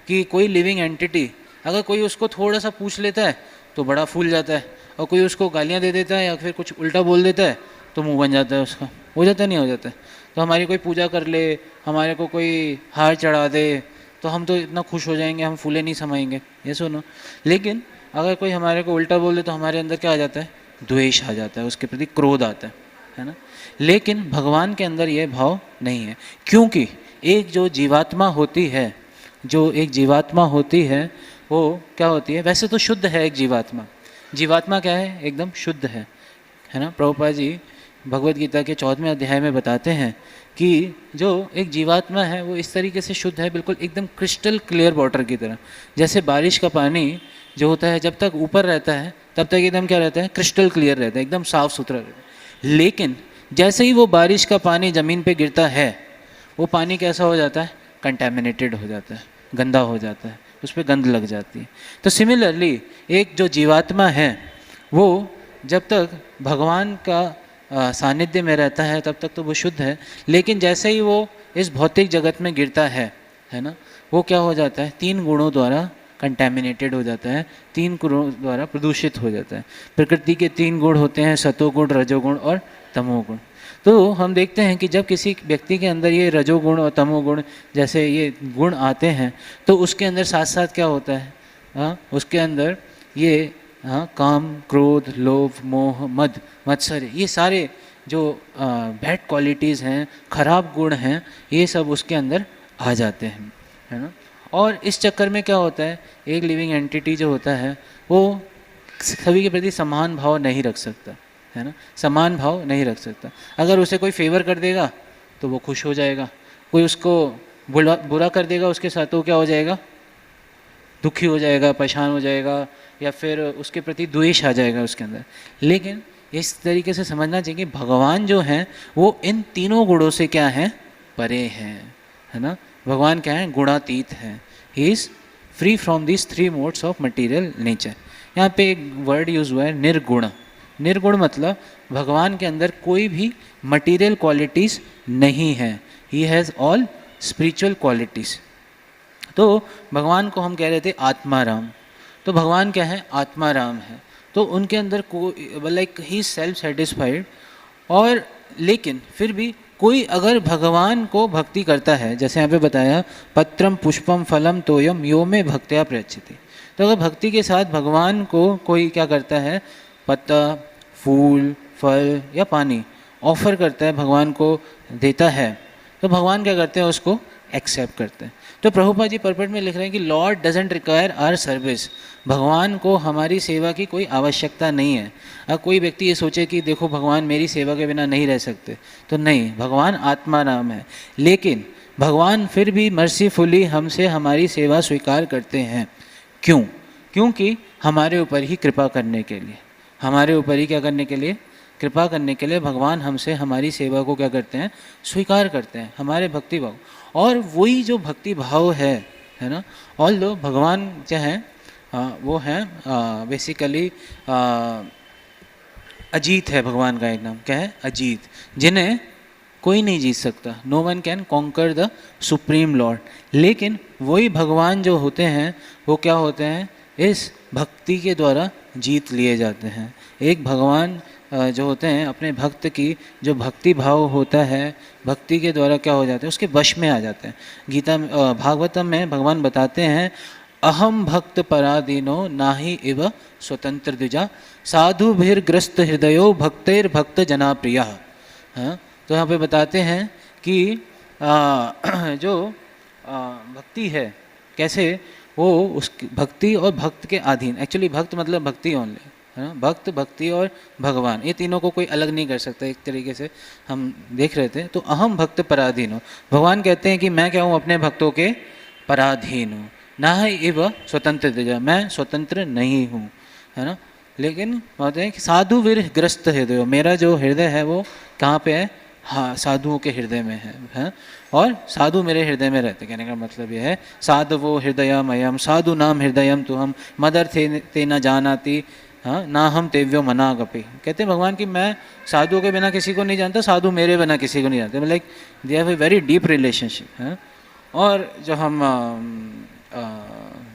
कि कोई लिविंग एंटिटी अगर कोई उसको थोड़ा सा पूछ लेता है तो बड़ा फूल जाता है, और कोई उसको गालियाँ दे देता है या फिर कुछ उल्टा बोल देता है तो मुँह बन जाता है उसका, हो जाता नहीं हो जाता है। तो हमारी कोई पूजा कर ले, हमारे को कोई हार चढ़ा दे, तो हम तो इतना खुश हो जाएंगे, हम फूले नहीं समाएंगे, ये सुनो। लेकिन अगर कोई हमारे को उल्टा बोल दे तो हमारे अंदर क्या आ जाता है, द्वेष आ जाता है, उसके प्रति क्रोध आता है ना। लेकिन भगवान के अंदर ये भाव नहीं है, क्योंकि एक जो जीवात्मा होती है, जो एक जीवात्मा होती है वो क्या होती है, वैसे तो शुद्ध है एक जीवात्मा। जीवात्मा क्या है, एकदम शुद्ध है ना। प्रभुपाद जी भगवद गीता के 14वें अध्याय में बताते हैं कि जो एक जीवात्मा है वो इस तरीके से शुद्ध है, बिल्कुल एकदम क्रिस्टल क्लियर वाटर की तरह। जैसे बारिश का पानी जो होता है जब तक ऊपर रहता है तब तक एकदम क्या रहता है, क्रिस्टल क्लियर रहता है, एकदम साफ सुथरा रहता है। लेकिन जैसे ही वो बारिश का पानी ज़मीन पे गिरता है, वो पानी कैसा हो जाता है, कंटेमिनेटेड हो जाता है, गंदा हो जाता है, उस पर गंध लग जाती है। तो सिमिलरली एक जो जीवात्मा है वो जब तक भगवान का सानिध्य में रहता है तब तक तो वो शुद्ध है, लेकिन जैसे ही वो इस भौतिक जगत में गिरता है ना, वो क्या हो जाता है, 3 गुणों द्वारा कंटेमिनेटेड हो जाता है, 3 गुणों द्वारा प्रदूषित हो जाता है। प्रकृति के 3 गुण होते हैं, सतोगुण, रजोगुण और तमोगुण। तो हम देखते हैं कि जब किसी व्यक्ति के अंदर ये रजोगुण और तमोगुण जैसे ये गुण आते हैं तो उसके अंदर साथ साथ क्या होता है, उसके अंदर ये काम, क्रोध, लोभ, मोह, मद, मत्सर, ये सारे जो बैड क्वालिटीज़ हैं, खराब गुण हैं, ये सब उसके अंदर आ जाते हैं, है ना। और इस चक्कर में क्या होता है, एक लिविंग एंटिटी जो होता है वो सभी के प्रति समान भाव नहीं रख सकता, है ना, समान भाव नहीं रख सकता। अगर उसे कोई फेवर कर देगा तो वो खुश हो जाएगा, कोई उसको बुरा कर देगा उसके साथ तो क्या हो जाएगा, दुखी हो जाएगा, परेशान हो जाएगा, या फिर उसके प्रति द्वेष आ जाएगा उसके अंदर। लेकिन इस तरीके से समझना चाहिए कि भगवान जो हैं वो इन तीनों गुणों से क्या हैं, परे हैं, है ना। भगवान क्या है, गुणातीत हैं, he is free from this 3 modes of material nature. यहाँ पे एक वर्ड यूज़ हुआ है निर्गुण। निर्गुण मतलब भगवान के अंदर कोई भी मटीरियल क्वालिटीज़ नहीं है, he has all spiritual qualities. तो भगवान को हम कह रहे थे आत्माराम, तो भगवान क्या है, आत्माराम है। तो उनके अंदर लाइक ही सेल्फ सेटिस्फाइड, और लेकिन फिर भी कोई अगर भगवान को भक्ति करता है, जैसे यहाँ पे बताया पत्रम पुष्पम फलम तोयम यो में भक्त्या प्रयच्छति, तो अगर भक्ति के साथ भगवान को कोई क्या करता है, पत्ता, फूल, फल या पानी ऑफर करता है, भगवान को देता है, तो भगवान क्या करते हैं, उसको एक्सेप्ट करते हैं। तो प्रभुपाद जी पर्पट में लिख रहे हैं कि lord doesn't require our service, भगवान को हमारी सेवा की कोई आवश्यकता नहीं है। अब कोई व्यक्ति ये सोचे कि देखो भगवान मेरी सेवा के बिना नहीं रह सकते, तो नहीं, भगवान आत्मा नाम है, लेकिन भगवान फिर भी मर्सीफुली हमसे हमारी सेवा स्वीकार करते हैं। क्यों? क्योंकि हमारे ऊपर ही कृपा करने के लिए, हमारे ऊपर ही क्या करने के लिए, कृपा करने के लिए भगवान हमसे हमारी सेवा को क्या करते हैं, स्वीकार करते हैं, हमारे भक्ति भाव। और वही जो भक्ति भाव है ना, ऑल दो भगवान क्या है, वो है बेसिकली अजीत है, भगवान का एक नाम क्या है, अजीत, जिन्हें कोई नहीं जीत सकता, no one can conquer the supreme lord. लेकिन वही भगवान जो होते हैं वो क्या होते हैं, इस भक्ति के द्वारा जीत लिए जाते हैं। एक भगवान जो होते हैं अपने भक्त की जो भक्ति भाव होता है, भक्ति के द्वारा क्या हो जाते हैं, उसके वश में आ जाते हैं। गीता भागवतम में भगवान बताते हैं, अहम भक्त पराधीनो नाहि इव स्वतंत्र द्विजा साधुभिर्ग्रस्त हृदयो भक्तेर भक्त जना प्रिया। हाँ, तो यहाँ पे बताते हैं कि जो भक्ति है कैसे वो उसकी भक्ति और भक्त के अधीन, एक्चुअली भक्त मतलब भक्ति ओनली है ना, भक्त, भक्ति और भगवान, ये तीनों को कोई अलग नहीं कर सकता, एक तरीके से हम देख रहे थे। तो अहम भक्त पराधीन हो, भगवान कहते हैं कि मैं क्या हूँ, अपने भक्तों के पराधीन हूँ, ना ही इव स्वतंत्र द्विजा, मैं स्वतंत्र नहीं हूँ, है ना। लेकिन कहते हैं कि साधु वीर ग्रस्त हृदय, मेरा जो हृदय है वो कहाँ पे है, हाँ साधुओं के हृदय में है, और साधु मेरे हृदय में रहते। कहने का मतलब यह है, साधु वो हृदयमयम साधु नाम हृदयम तो हम मदर ते न जानाती, हाँ ना हम तेव्यो मनागपि। कहते हैं भगवान कि मैं साधुओं के बिना किसी को नहीं जानता, साधु मेरे बिना किसी को नहीं जानते, like they have a very deep relationship है। और जो हम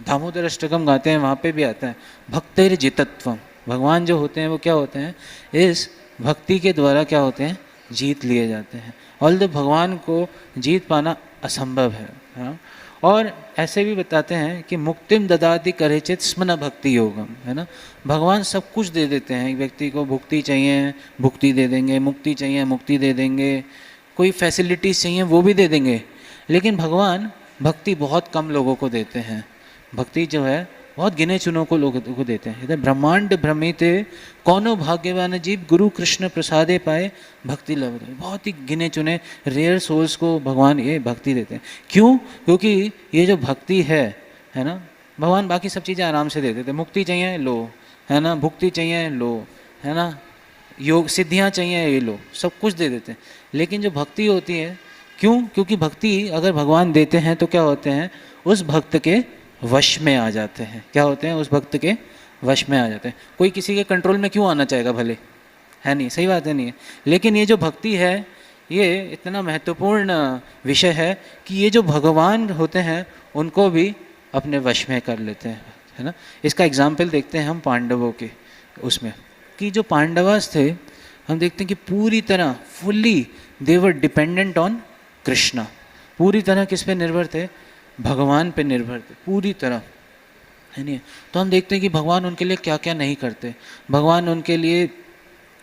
दामोदर अष्टकम गाते हैं वहाँ पे भी आता है भक्तेर जितत्वम, भगवान जो होते हैं वो क्या होते हैं, इस भक्ति के द्वारा क्या होते हैं, जीत लिए जाते हैं। ऑल्दो भगवान को जीत पाना असंभव है, हाँ। और ऐसे भी बताते हैं कि मुक्तिम ददाति करेचित स्मन भक्ति योगम, है ना, भगवान सब कुछ दे देते हैं। एक व्यक्ति को भुक्ति चाहिए भुक्ति दे देंगे, मुक्ति चाहिए मुक्ति दे देंगे, कोई फैसिलिटीज़ चाहिए वो भी दे देंगे। लेकिन भगवान भक्ति बहुत कम लोगों को देते हैं, भक्ति जो है बहुत गिने चुनों को लोगों को देते हैं। इधर ब्रह्मांड भ्रमिते कौनो भाग्यवान जीव गुरु कृष्ण प्रसादे पाए भक्ति लव, बहुत ही गिने चुने रेयर सोल्स को भगवान ये भक्ति देते हैं। क्यों? क्योंकि ये जो भक्ति है ना, भगवान बाकी सब चीज़ें आराम से दे देते हैं। मुक्ति चाहिए लो, है ना, भुक्ति चाहिए लो, है ना, योग सिद्धियाँ चाहिए ये लो, सब कुछ दे देते हैं। लेकिन जो भक्ति होती है, क्यों? क्योंकि भक्ति अगर भगवान देते हैं तो क्या होते हैं, उस भक्त के वश में आ जाते हैं। क्या होते हैं? उस भक्त के वश में आ जाते हैं। कोई किसी के कंट्रोल में क्यों आना चाहेगा भले, है नहीं, सही बात है नहीं है। लेकिन ये जो भक्ति है ये इतना महत्वपूर्ण विषय है कि ये जो भगवान होते हैं उनको भी अपने वश में कर लेते हैं, है ना। इसका एग्जाम्पल देखते हैं हम पांडवों के उसमें, कि जो पांडवास थे हम देखते हैं कि पूरी तरह fully they were dependent on Krishna, पूरी तरह किस पे निर्भर थे, भगवान पे निर्भर थे पूरी तरह, है नहीं। तो हम देखते हैं कि भगवान उनके लिए क्या क्या नहीं करते। भगवान उनके लिए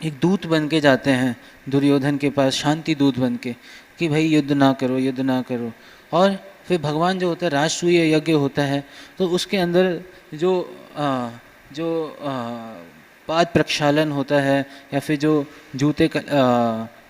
एक दूत बन के जाते हैं दुर्योधन के पास, शांति दूत बन के, कि भाई युद्ध ना करो, युद्ध ना करो। और फिर भगवान जो होता है, राजसूय यज्ञ होता है, तो उसके अंदर जो पाद प्रक्षालन होता है, या फिर जो जूते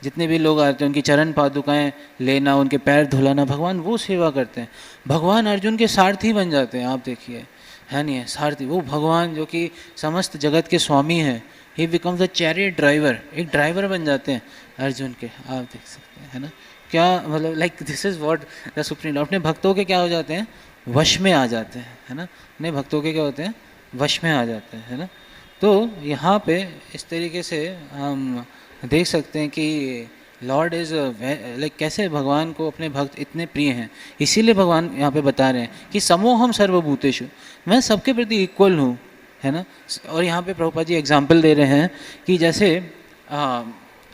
जितने भी लोग आते हैं उनकी चरण पादुकाएं लेना, उनके पैर धुलाना, भगवान वो सेवा करते हैं। भगवान अर्जुन के सारथी बन जाते हैं, आप देखिए, है नहीं है, सारथी। वो भगवान जो कि समस्त जगत के स्वामी हैं, ही बिकम्स द चैरियट ड्राइवर, एक ड्राइवर बन जाते हैं अर्जुन के, आप देख सकते हैं, है ना। क्या मतलब, like this is what the supreme Lord अपने भक्तों के क्या हो जाते हैं, वश में आ जाते हैं, है ना। अपने भक्तों के क्या होते हैं, वश में आ जाते हैं, है ना। तो यहाँ पे इस तरीके से हम देख सकते हैं कि लॉर्ड इज़ लाइक कैसे भगवान को अपने भक्त इतने प्रिय हैं। इसीलिए भगवान यहाँ पे बता रहे हैं कि समोहम सर्वभूतेषु, मैं सबके प्रति इक्वल हूँ, है ना। और यहाँ पे प्रभुपाद जी एग्जाम्पल दे रहे हैं कि जैसे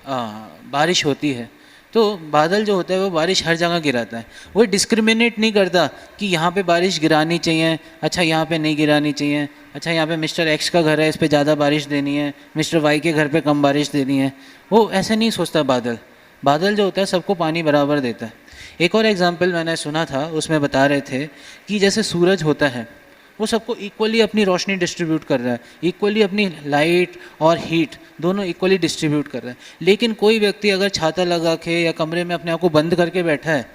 बारिश होती है तो बादल जो होता है वो बारिश हर जगह गिराता है। वो डिस्क्रिमिनेट नहीं करता कि यहाँ पे बारिश गिरानी चाहिए, अच्छा यहाँ पे नहीं गिरानी चाहिए, अच्छा यहाँ पे मिस्टर एक्स का घर है इस पे ज़्यादा बारिश देनी है, मिस्टर वाई के घर पे कम बारिश देनी है। वो ऐसे नहीं सोचता बादल। बादल जो होता है सबको पानी बराबर देता है। एक और एग्जाम्पल मैंने सुना था, उसमें बता रहे थे कि जैसे सूरज होता है वो सबको इक्वली अपनी रोशनी डिस्ट्रीब्यूट कर रहा है, इक्वली अपनी लाइट और हीट दोनों इक्वली डिस्ट्रीब्यूट कर रहा है। लेकिन कोई व्यक्ति अगर छाता लगा के या कमरे में अपने आप को बंद करके बैठा है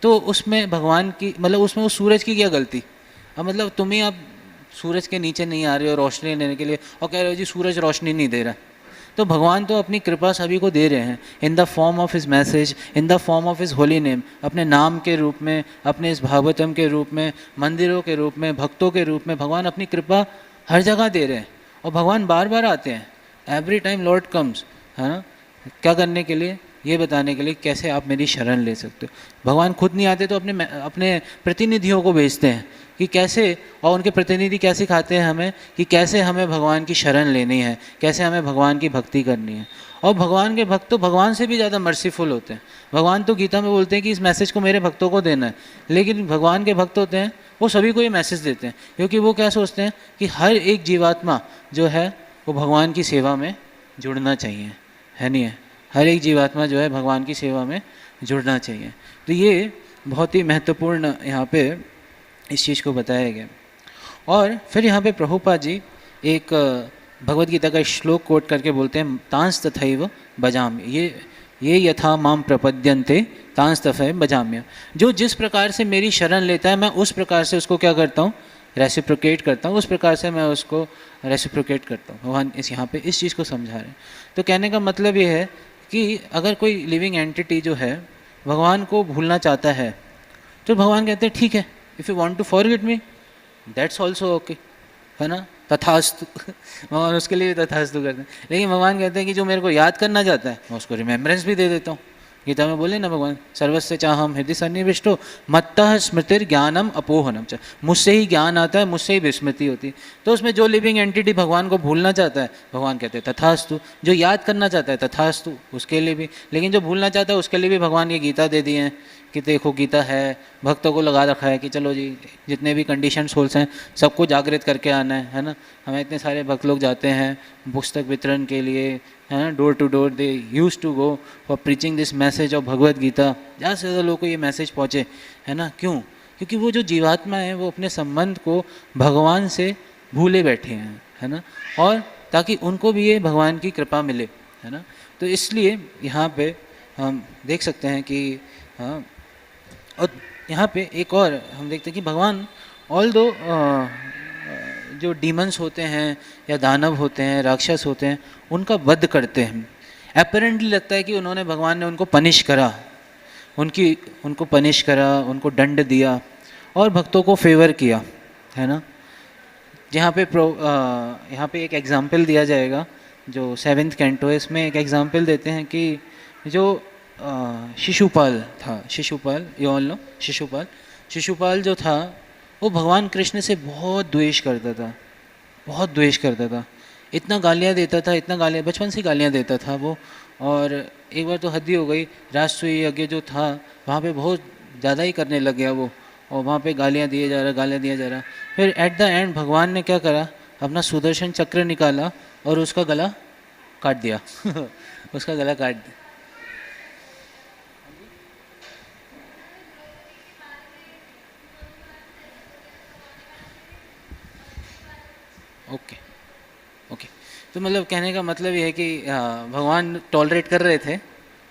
तो उसमें भगवान की मतलब उसमें वो सूरज की क्या गलती। अब मतलब तुम ही आप सूरज के नीचे नहीं आ रहे हो रोशनी लेने के लिए और कह रहे हो जी सूरज रोशनी नहीं दे रहा। तो भगवान तो अपनी कृपा सभी को दे रहे हैं in the form of his message, in the form of his holy name, अपने नाम के रूप में, अपने इस भागवतम के रूप में, मंदिरों के रूप में, भक्तों के रूप में। भगवान अपनी कृपा हर जगह दे रहे हैं और भगवान बार बार आते हैं। एवरी टाइम लॉर्ड कम्स, है ना, क्या करने के लिए, ये बताने के लिए कैसे आप मेरी शरण ले सकते हो। भगवान खुद नहीं आते तो अपने प्रतिनिधियों को भेजते हैं कि कैसे, और उनके प्रतिनिधि क्या सिखाते हैं हमें कि कैसे हमें भगवान की शरण लेनी है, कैसे हमें भगवान की भक्ति करनी है। और भगवान के भक्त तो भगवान से भी ज़्यादा मर्सीफुल होते हैं। भगवान तो गीता में बोलते हैं कि इस मैसेज को मेरे भक्तों को देना है, लेकिन भगवान के भक्त होते हैं वो सभी को ये मैसेज देते हैं, क्योंकि वो क्या सोचते हैं कि हर एक जीवात्मा जो है वो भगवान की सेवा में जुड़ना चाहिए, है नहीं है, हर एक जीवात्मा जो है भगवान की सेवा में जुड़ना चाहिए। तो ये बहुत ही महत्वपूर्ण यहाँ पे इस चीज़ को बताया गया। और फिर यहाँ पे प्रभुपाद जी एक भगवद गीता का श्लोक कोट करके बोलते हैं, तांस तथैव भजाम्य, ये यथा माम प्रपद्यन्ते तांस तथैव भजाम्य। जो जिस प्रकार से मेरी शरण लेता है मैं उस प्रकार से उसको क्या करता हूँ, रेसिप्रोकेट करता हूँ, उस प्रकार से मैं उसको रेसिप्रोकेट करता हूँ। भगवान इस यहाँ पे इस चीज़ को समझा रहे हैं। तो कहने का मतलब ये है कि अगर कोई लिविंग एंटिटी जो है भगवान को भूलना चाहता है तो भगवान कहते हैं ठीक है, if you want to forget me that's also okay, है ना, तथास्तु। भगवान उसके लिए भी तथास्तु करते हैं। लेकिन भगवान कहते हैं कि जो मेरे को याद करना चाहता है मैं उसको रिमेम्बरेंस भी दे देता हूँ। गीता में बोले ना भगवान, सर्वस्य चाहम हृदय सन्निविष्टो मत्तः स्मृतिर ज्ञानम अपोहनम। मुझसे ही ज्ञान आता है, मुझसे ही विस्मृति होती है। तो उसमें जो लिविंग एंटिटी भगवान को भूलना चाहता है भगवान कहते हैं तथास्तु, जो याद करना चाहता है तथास्तु उसके लिए भी। लेकिन जो भूलना चाहता है उसके लिए भी भगवान ये गीता दे दिए हैं कि देखो गीता है, भक्तों को लगा रखा है कि चलो जी जितने भी कंडीशन सोल्स हैं सबको जागृत करके आना है ना। हमें इतने सारे भक्त लोग जाते हैं पुस्तक वितरण के लिए, है ना, door to door they used to go for preaching this message of Bhagavad Gita. ज़्यादा से ज़्यादा लोगों को ये मैसेज पहुँचे, है ना। क्यों? क्योंकि वो जो जीवात्मा है वो अपने संबंध को भगवान से भूले बैठे हैं, है ना, और ताकि उनको भी ये भगवान की कृपा मिले, है ना। तो इसलिए यहाँ पे हम देख सकते हैं कि हाँ, और यहाँ पे एक और हम देखते हैं कि भगवान ऑल दो जो डीमंस होते हैं या दानव होते हैं, राक्षस होते हैं, उनका वध करते हैं। अपरेंटली लगता है कि उन्होंने, भगवान ने उनको पनिश करा, उनको पनिश करा, उनको दंड दिया और भक्तों को फेवर किया, है ना। यहाँ पे एक एग्जाम्पल दिया जाएगा जो 7th कैंटो है, इसमें एक एग्जाम्पल देते हैं कि जो शिशुपाल था, Shishupal, you all know Shishupal जो था वो भगवान कृष्ण से बहुत द्वेष करता था, बहुत द्वेष करता था। इतना गालियाँ देता था, इतना गालियाँ, बचपन से गालियाँ देता था वो। और एक बार तो हद ही हो गई, राजसूय यज्ञ जो था वहाँ पे बहुत ज़्यादा ही करने लग गया वो, और वहाँ पे गालियाँ दिए जा रहा। फिर एट द एंड भगवान ने क्या करा, अपना सुदर्शन चक्र निकाला और उसका गला काट दिया उसका गला काट दिया। ओके, तो मतलब कहने का मतलब ये है कि भगवान टॉलरेट कर रहे थे,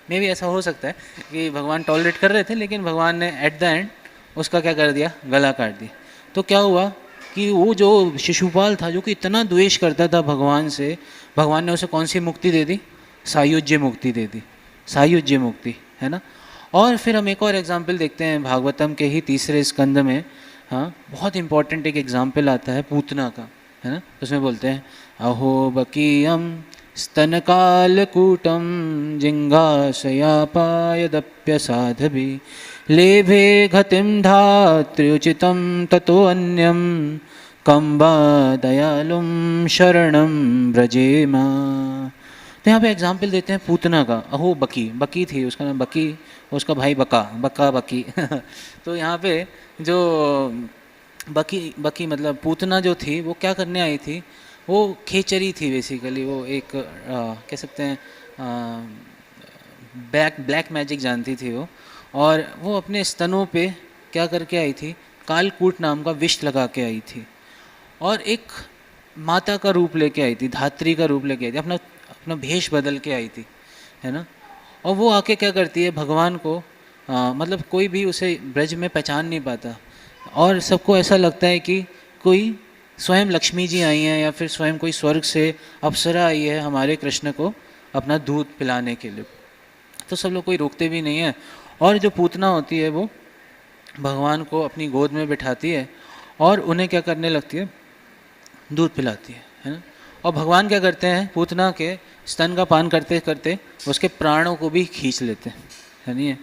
मे भी ऐसा हो सकता है कि भगवान टॉलरेट कर रहे थे, लेकिन भगवान ने एट द एंड उसका क्या कर दिया, गला काट दिया। तो क्या हुआ कि वो जो शिशुपाल था जो कि इतना द्वेष करता था भगवान से, भगवान ने उसे कौन सी मुक्ति दे दी, सायुज्य मुक्ति दे दी, सायुज्य मुक्ति, है ना। और फिर हम एक और एग्जाम्पल देखते हैं भागवतम के ही 3रे स्कंद में, हाँ, बहुत इंपॉर्टेंट एक एग्जाम्पल आता है पूतना का, है ना। उसमें बोलते हैं अहो बकीयम स्तनकालकूटम जिंगाशयापायदप्यसाधभि लेभे घतिम धात्र्युचितं ततो अन्यम कंबा दयालुम शरणम व्रजेमा। तो यहाँ पे एग्जाम्पल देते हैं पूतना का, अहो बकी, बकी थी उसका नाम बकी, उसका भाई बका, बका बकी तो यहाँ पे जो बकी, बकी मतलब पूतना जो थी वो क्या करने आई थी, वो खेचरी थी बेसिकली, वो एक कह सकते हैं ब्लैक मैजिक जानती थी वो, और वो अपने स्तनों पे क्या करके आई थी, कालकूट नाम का विष लगा के आई थी, और एक माता का रूप लेके आई थी, धात्री का रूप लेके आई थी, अपना अपना भेष बदल के आई थी, है ना। और वो आके क्या करती है, भगवान को मतलब कोई भी उसे ब्रज में पहचान नहीं पाता, और सबको ऐसा लगता है कि कोई स्वयं लक्ष्मी जी आई हैं या फिर स्वयं कोई स्वर्ग से अप्सरा आई है हमारे कृष्ण को अपना दूध पिलाने के लिए। तो सब लोग कोई रोकते भी नहीं है, और जो पूतना होती है वो भगवान को अपनी गोद में बिठाती है और उन्हें क्या करने लगती है, दूध पिलाती है ना। और भगवान क्या करते हैं, पूतना के स्तन का पान करते करते उसके प्राणों को भी खींच लेते हैं, है नहीं।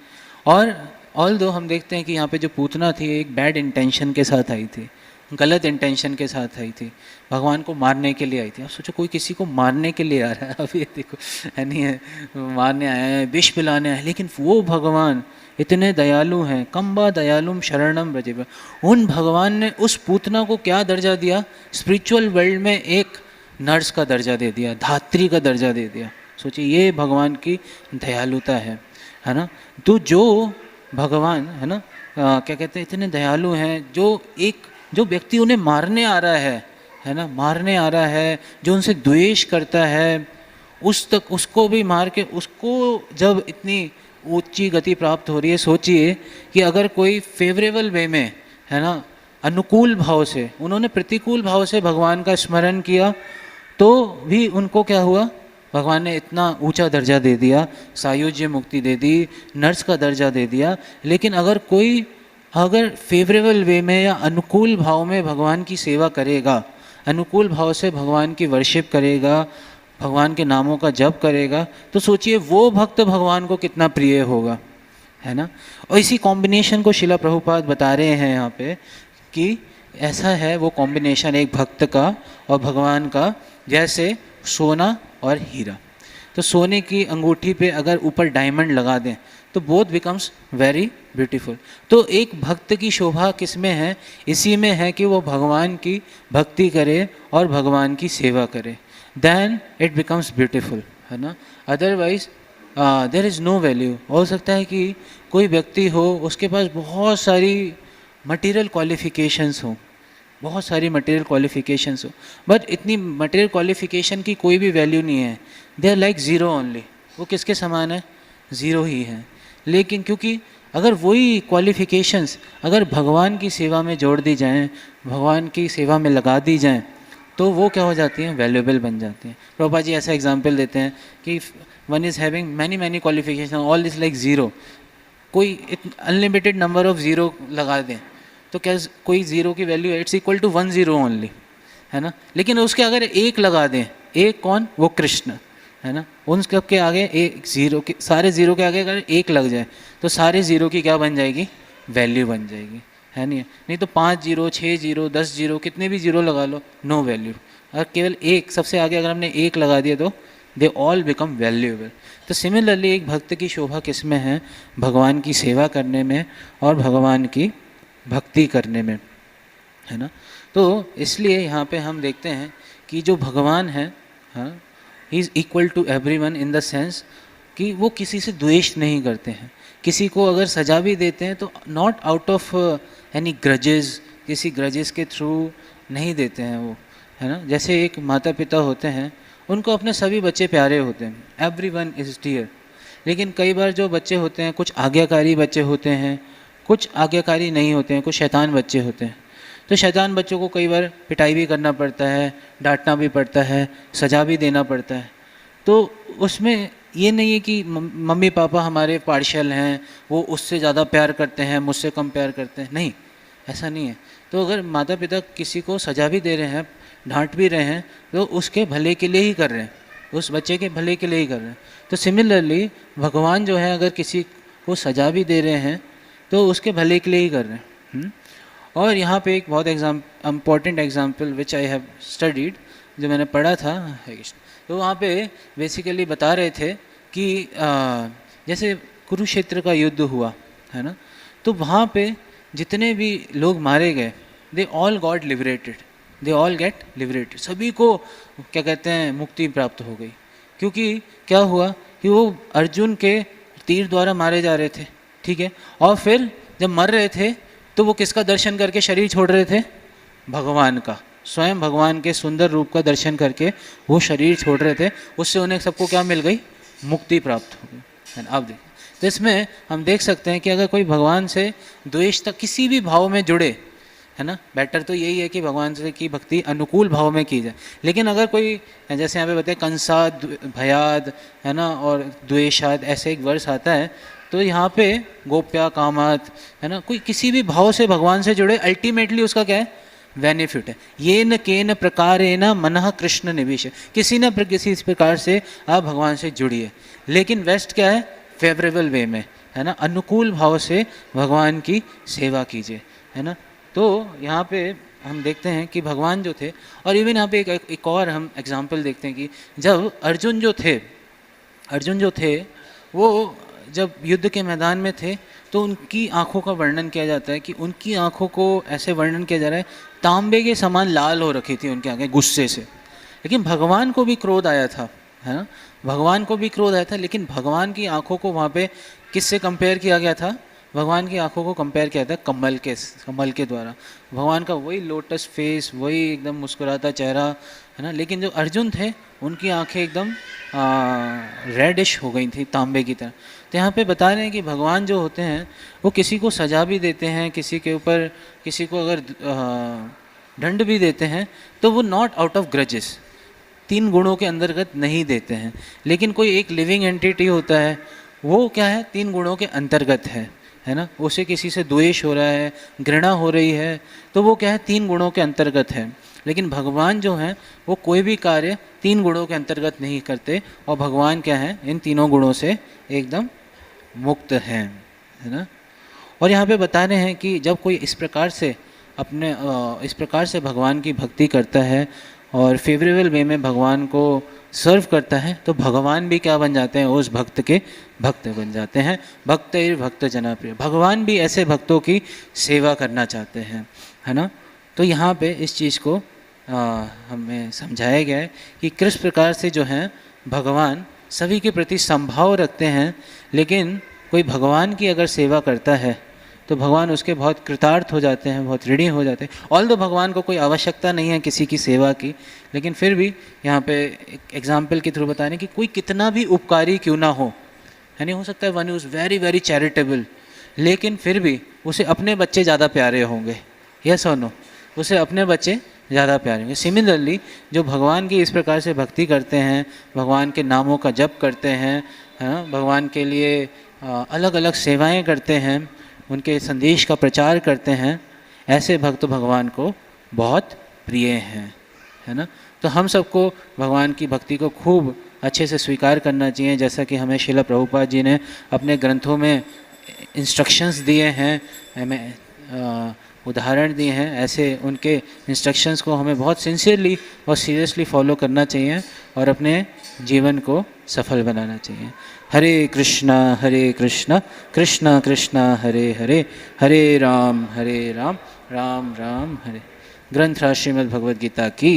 और ऑल दो हम देखते हैं कि यहाँ पे जो पूतना थी एक बैड इंटेंशन के साथ आई थी, गलत इंटेंशन के साथ आई थी, भगवान को मारने के लिए आई थी। अब सोचो कोई किसी को मारने के लिए आ रहा है, अभी देखो है नहीं है, मारने आया है, विष पिलाने आया है, लेकिन वो भगवान इतने दयालु हैं, कम्बा दयालुम शरणम ब्रजेब। उन भगवान ने उस पूतना को क्या दर्जा दिया, स्पिरिचुअल वर्ल्ड में एक नर्स का दर्जा दे दिया, धात्री का दर्जा दे दिया। सोचिए ये भगवान की दयालुता है ना। तो जो भगवान है ना क्या कहते हैं, इतने दयालु हैं, जो व्यक्ति उन्हें मारने आ रहा है ना, मारने आ रहा है, जो उनसे द्वेष करता है, उसको भी मार के उसको जब इतनी ऊंची गति प्राप्त हो रही है। सोचिए कि अगर कोई फेवरेबल वे में है ना, अनुकूल भाव से, उन्होंने प्रतिकूल भाव से भगवान का स्मरण किया तो भी उनको क्या हुआ, भगवान ने इतना ऊंचा दर्जा दे दिया, सायुज्य मुक्ति दे दी, नर्स का दर्जा दे दिया। लेकिन अगर फेवरेबल वे में या अनुकूल भाव में भगवान की सेवा करेगा, अनुकूल भाव से भगवान की वर्शिप करेगा, भगवान के नामों का जप करेगा, तो सोचिए वो भक्त भगवान को कितना प्रिय होगा, है ना। और इसी कॉम्बिनेशन को शिला प्रभुपाद बता रहे हैं यहाँ पे कि ऐसा है वो कॉम्बिनेशन एक भक्त का और भगवान का, जैसे सोना और हीरा। तो सोने की अंगूठी पे अगर ऊपर डायमंड लगा दें तो बोथ बिकम्स वेरी ब्यूटीफुल। तो एक भक्त की शोभा किस में है, इसी में है कि वो भगवान की भक्ति करे और भगवान की सेवा करे, देन इट बिकम्स ब्यूटीफुल, है ना। Otherwise there is no value. हो सकता है कि कोई व्यक्ति हो, उसके पास बहुत सारी मटेरियल क्वालिफिकेशंस हो, बहुत सारी मटेरियल क्वालिफिकेशंस हो, बट इतनी मटेरियल क्वालिफिकेशन की कोई भी वैल्यू नहीं है, they are like zero only. वो किसके समान है, ज़ीरो ही है। लेकिन क्योंकि अगर वही क्वालिफिकेशंस अगर भगवान की सेवा में जोड़ दी जाएं, भगवान की सेवा में लगा दी जाएं, तो वो क्या हो जाती हैं, वैल्यूएबल बन जाती हैं। प्रभुपाद जी ऐसा एग्जांपल देते हैं कि one is having many qualification, all is like zero. कोई अनलिमिटेड नंबर ऑफ ज़ीरो लगा दें तो क्या कोई ज़ीरो की value it's equal to 1 0 only, है ना। लेकिन उसके अगर एक लगा दें, एक कौन, वो कृष्ण, है ना। उन सब के आगे एक ज़ीरो के, सारे ज़ीरो के आगे अगर एक लग जाए तो सारे ज़ीरो की क्या बन जाएगी, वैल्यू बन जाएगी, है नहीं तो 5 0 6 0 10 0 कितने भी ज़ीरो लगा लो, नो वैल्यू। अगर केवल एक सबसे आगे अगर हमने एक लगा दिया तो दे ऑल बिकम वैल्यूएबल। तो सिमिलरली एक भक्त की शोभा किस में है, भगवान की सेवा करने में और भगवान की भक्ति करने में, है ना। तो इसलिए यहाँ पे हम देखते हैं कि जो भगवान है, हाँ, he is equal to everyone in the sense कि वो किसी से द्वेष नहीं करते हैं। किसी को अगर सजा भी देते हैं तो not out of any grudges, किसी ग्रजेस के थ्रू नहीं देते हैं वो, है ना। जैसे एक माता पिता होते हैं, उनको अपने सभी बच्चे प्यारे होते हैं, एवरीवन इज़ डियर। लेकिन कई बार जो बच्चे होते हैं, कुछ आज्ञाकारी बच्चे होते हैं, कुछ आज्ञाकारी नहीं होते हैं, कुछ शैतान बच्चे होते हैं। तो शैतान बच्चों को कई बार पिटाई भी करना पड़ता है, डांटना भी पड़ता है, सजा भी देना पड़ता है। तो उसमें ये नहीं है कि मम्मी पापा हमारे पार्शियल हैं, वो उससे ज़्यादा प्यार करते हैं, मुझसे कम प्यार करते हैं, नहीं, ऐसा नहीं है। तो अगर माता पिता किसी को सजा भी दे रहे हैं, डांट भी रहे हैं, तो उसके भले के लिए ही कर रहे हैं, उस बच्चे के भले के लिए ही कर रहे हैं। तो सिमिलरली भगवान जो है अगर किसी को सजा भी दे रहे हैं तो उसके भले के लिए ही कर रहे हैं। और यहाँ पे एक बहुत important example which I have studied, जो मैंने पढ़ा था, हरे कृष्ण, तो वहाँ पे बेसिकली बता रहे थे कि जैसे कुरुक्षेत्र का युद्ध हुआ है ना, तो वहाँ पे जितने भी लोग मारे गए, they all got liberated, they all get liberated, सभी को क्या कहते हैं मुक्ति प्राप्त हो गई। क्योंकि क्या हुआ कि वो अर्जुन के तीर द्वारा मारे जा रहे थे, ठीक है, और फिर जब मर रहे थे तो वो किसका दर्शन करके शरीर छोड़ रहे थे? भगवान का, स्वयं भगवान के सुंदर रूप का दर्शन करके वो शरीर छोड़ रहे थे। उससे उन्हें सबको क्या मिल गई? मुक्ति प्राप्त हो गई, है ना। आप देखिए, तो इसमें हम देख सकते हैं कि अगर कोई भगवान से द्वेष तक किसी भी भाव में जुड़े, है ना, बेटर तो यही है कि भगवान से की भक्ति अनुकूल भाव में की जाए। लेकिन अगर कोई, जैसे यहाँ पे बताए कंसाद भयाद, है ना, और द्वेषाद, ऐसे एक वर्ष आता है, तो यहाँ पे गोप्या कामात, है ना, कोई किसी भी भाव से भगवान से जुड़े, अल्टीमेटली उसका क्या है? बेनिफिट है। ये न के न प्रकारेण मनः कृष्ण निवेश, किसी न किसी इस प्रकार से आप भगवान से जुड़िए। लेकिन वेस्ट क्या है? फेवरेबल वे में, है ना, अनुकूल भाव से भगवान की सेवा कीजिए, है ना। तो यहाँ पे हम देखते हैं कि भगवान जो थे, और इवन यहाँ पे एक और हम एग्जाम्पल देखते हैं कि जब अर्जुन जो थे वो जब युद्ध के मैदान में थे, तो उनकी आंखों का वर्णन किया जाता है कि उनकी आंखों को ऐसे वर्णन किया जा रहा है, तांबे के समान लाल हो रखी थी उनकी आंखें गुस्से से। लेकिन भगवान को भी क्रोध आया था, है ना, भगवान को भी क्रोध आया था, लेकिन भगवान की आंखों को वहाँ पे किससे कंपेयर किया गया था? भगवान की आंखों को कंपेयर किया था कमल के द्वारा। भगवान का वही लोटस फेस, वही एकदम मुस्कुराता चेहरा, है ना। लेकिन जो अर्जुन थे उनकी आंखें एकदम रेडिश हो गई थी, तांबे की तरह। तो यहाँ पे बता रहे हैं कि भगवान जो होते हैं वो किसी को सजा भी देते हैं, किसी के ऊपर, किसी को अगर दंड भी देते हैं तो वो नॉट आउट ऑफ ग्रजेस, 3 गुणों के अंतर्गत नहीं देते हैं। लेकिन कोई एक लिविंग एंटिटी होता है, वो क्या है? 3 गुणों के अंतर्गत है ना। उसे किसी से द्वेष हो रहा है, घृणा हो रही है, तो वो क्या है? 3 गुणों के अंतर्गत है। लेकिन भगवान जो हैं वो कोई भी कार्य 3 गुणों के अंतर्गत नहीं करते, और भगवान क्या है? इन तीनों गुणों से एकदम मुक्त हैं, है ना। और यहाँ पे बता रहे हैं कि जब कोई इस प्रकार से भगवान की भक्ति करता है और फेवरेबल वे में भगवान को सर्व करता है, तो भगवान भी क्या बन जाते हैं? उस भक्त के भक्त बन जाते हैं। भक्त जना प्रिय, भगवान भी ऐसे भक्तों की सेवा करना चाहते हैं, है ना। तो यहाँ पे इस चीज़ को हमें समझाया गया है कि किस प्रकार से जो है भगवान सभी के प्रति संभाव रखते हैं। लेकिन कोई भगवान की अगर सेवा करता है तो भगवान उसके बहुत कृतार्थ हो जाते हैं, बहुत ऋणी हो जाते हैं। ऑल्दो भगवान को कोई आवश्यकता नहीं है किसी की सेवा की, लेकिन फिर भी यहाँ पे एक एग्जाम्पल के थ्रू बताने कि कोई कितना भी उपकारी क्यों ना हो, यानी हो सकता है one is very very charitable, लेकिन फिर भी उसे अपने बच्चे ज़्यादा प्यारे होंगे, यस और नो, उसे अपने बच्चे ज़्यादा प्यारे होंगे। सिमिलरली जो भगवान की इस प्रकार से भक्ति करते हैं, भगवान के नामों का जप करते हैं, भगवान के लिए अलग अलग सेवाएं करते हैं, उनके संदेश का प्रचार करते हैं, ऐसे भक्त भगवान को बहुत प्रिय हैं, है ना। तो हम सबको भगवान की भक्ति को खूब अच्छे से स्वीकार करना चाहिए, जैसा कि हमें श्रील प्रभुपाद जी ने अपने ग्रंथों में इंस्ट्रक्शंस दिए हैं, हमें उदाहरण दिए हैं, ऐसे उनके इंस्ट्रक्शंस को हमें बहुत सिंसियरली और सीरियसली फॉलो करना चाहिए और अपने जीवन को सफल बनाना चाहिए। हरे कृष्णा कृष्णा कृष्णा हरे हरे, हरे राम राम राम हरे। ग्रंथ श्रीमद् भगवद गीता की,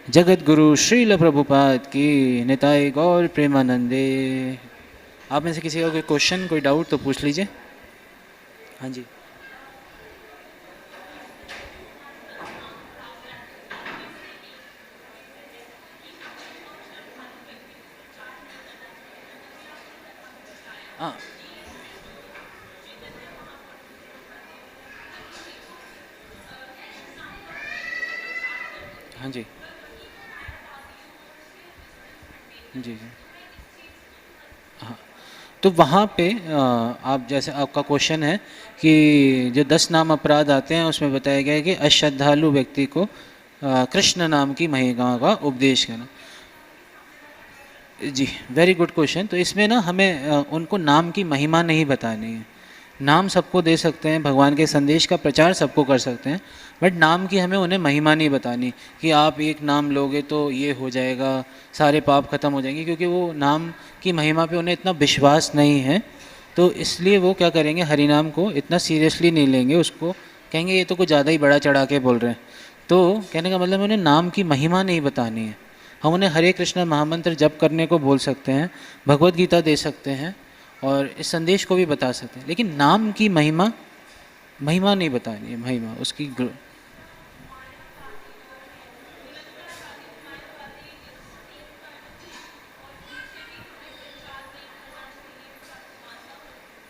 जगत गुरु श्रील प्रभुपाद की, निताय गौर प्रेमानंदे। आप में से किसी का कोई क्वेश्चन, कोई डाउट तो पूछ लीजिए। हाँ जी। हाँ हाँ जी जी जी। हाँ, तो वहाँ पे आप, जैसे आपका क्वेश्चन है कि जो 10 नाम अपराध आते हैं उसमें बताया गया है कि अश्रद्धालु व्यक्ति को कृष्ण नाम की महिमा का उपदेश करना। जी, वेरी गुड क्वेश्चन। तो इसमें ना हमें उनको नाम की महिमा नहीं बतानी है, नाम सबको दे सकते हैं, भगवान के संदेश का प्रचार सबको कर सकते हैं, बट नाम की हमें उन्हें महिमा नहीं बतानी कि आप एक नाम लोगे तो ये हो जाएगा, सारे पाप खत्म हो जाएंगे, क्योंकि वो नाम की महिमा पे उन्हें इतना विश्वास नहीं है। तो इसलिए वो क्या करेंगे, हरि नाम को इतना सीरियसली नहीं लेंगे, उसको कहेंगे ये तो कुछ ज़्यादा ही बड़ा चढ़ा के बोल रहे हैं। तो कहने का मतलब उन्हें नाम की महिमा नहीं बतानी है। हम उन्हें हरे कृष्ण महामंत्र जप करने को बोल सकते हैं, भगवत गीता दे सकते हैं और इस संदेश को भी बता सकते हैं, लेकिन नाम की महिमा महिमा नहीं बतानी है, महिमा उसकी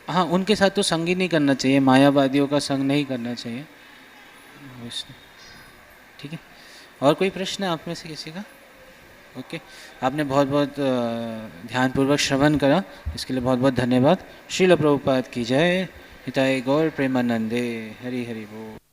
हाँ, उनके साथ तो संग ही नहीं करना चाहिए, मायावादियों का संग नहीं करना चाहिए। ठीक है। और कोई प्रश्न है आप में से किसी का? ओके, आपने बहुत बहुत ध्यानपूर्वक श्रवण करा, इसके लिए बहुत बहुत धन्यवाद। श्रील प्रभुपाद की जय। हिताय गौर प्रेमानंदे। हरि हरि बोल।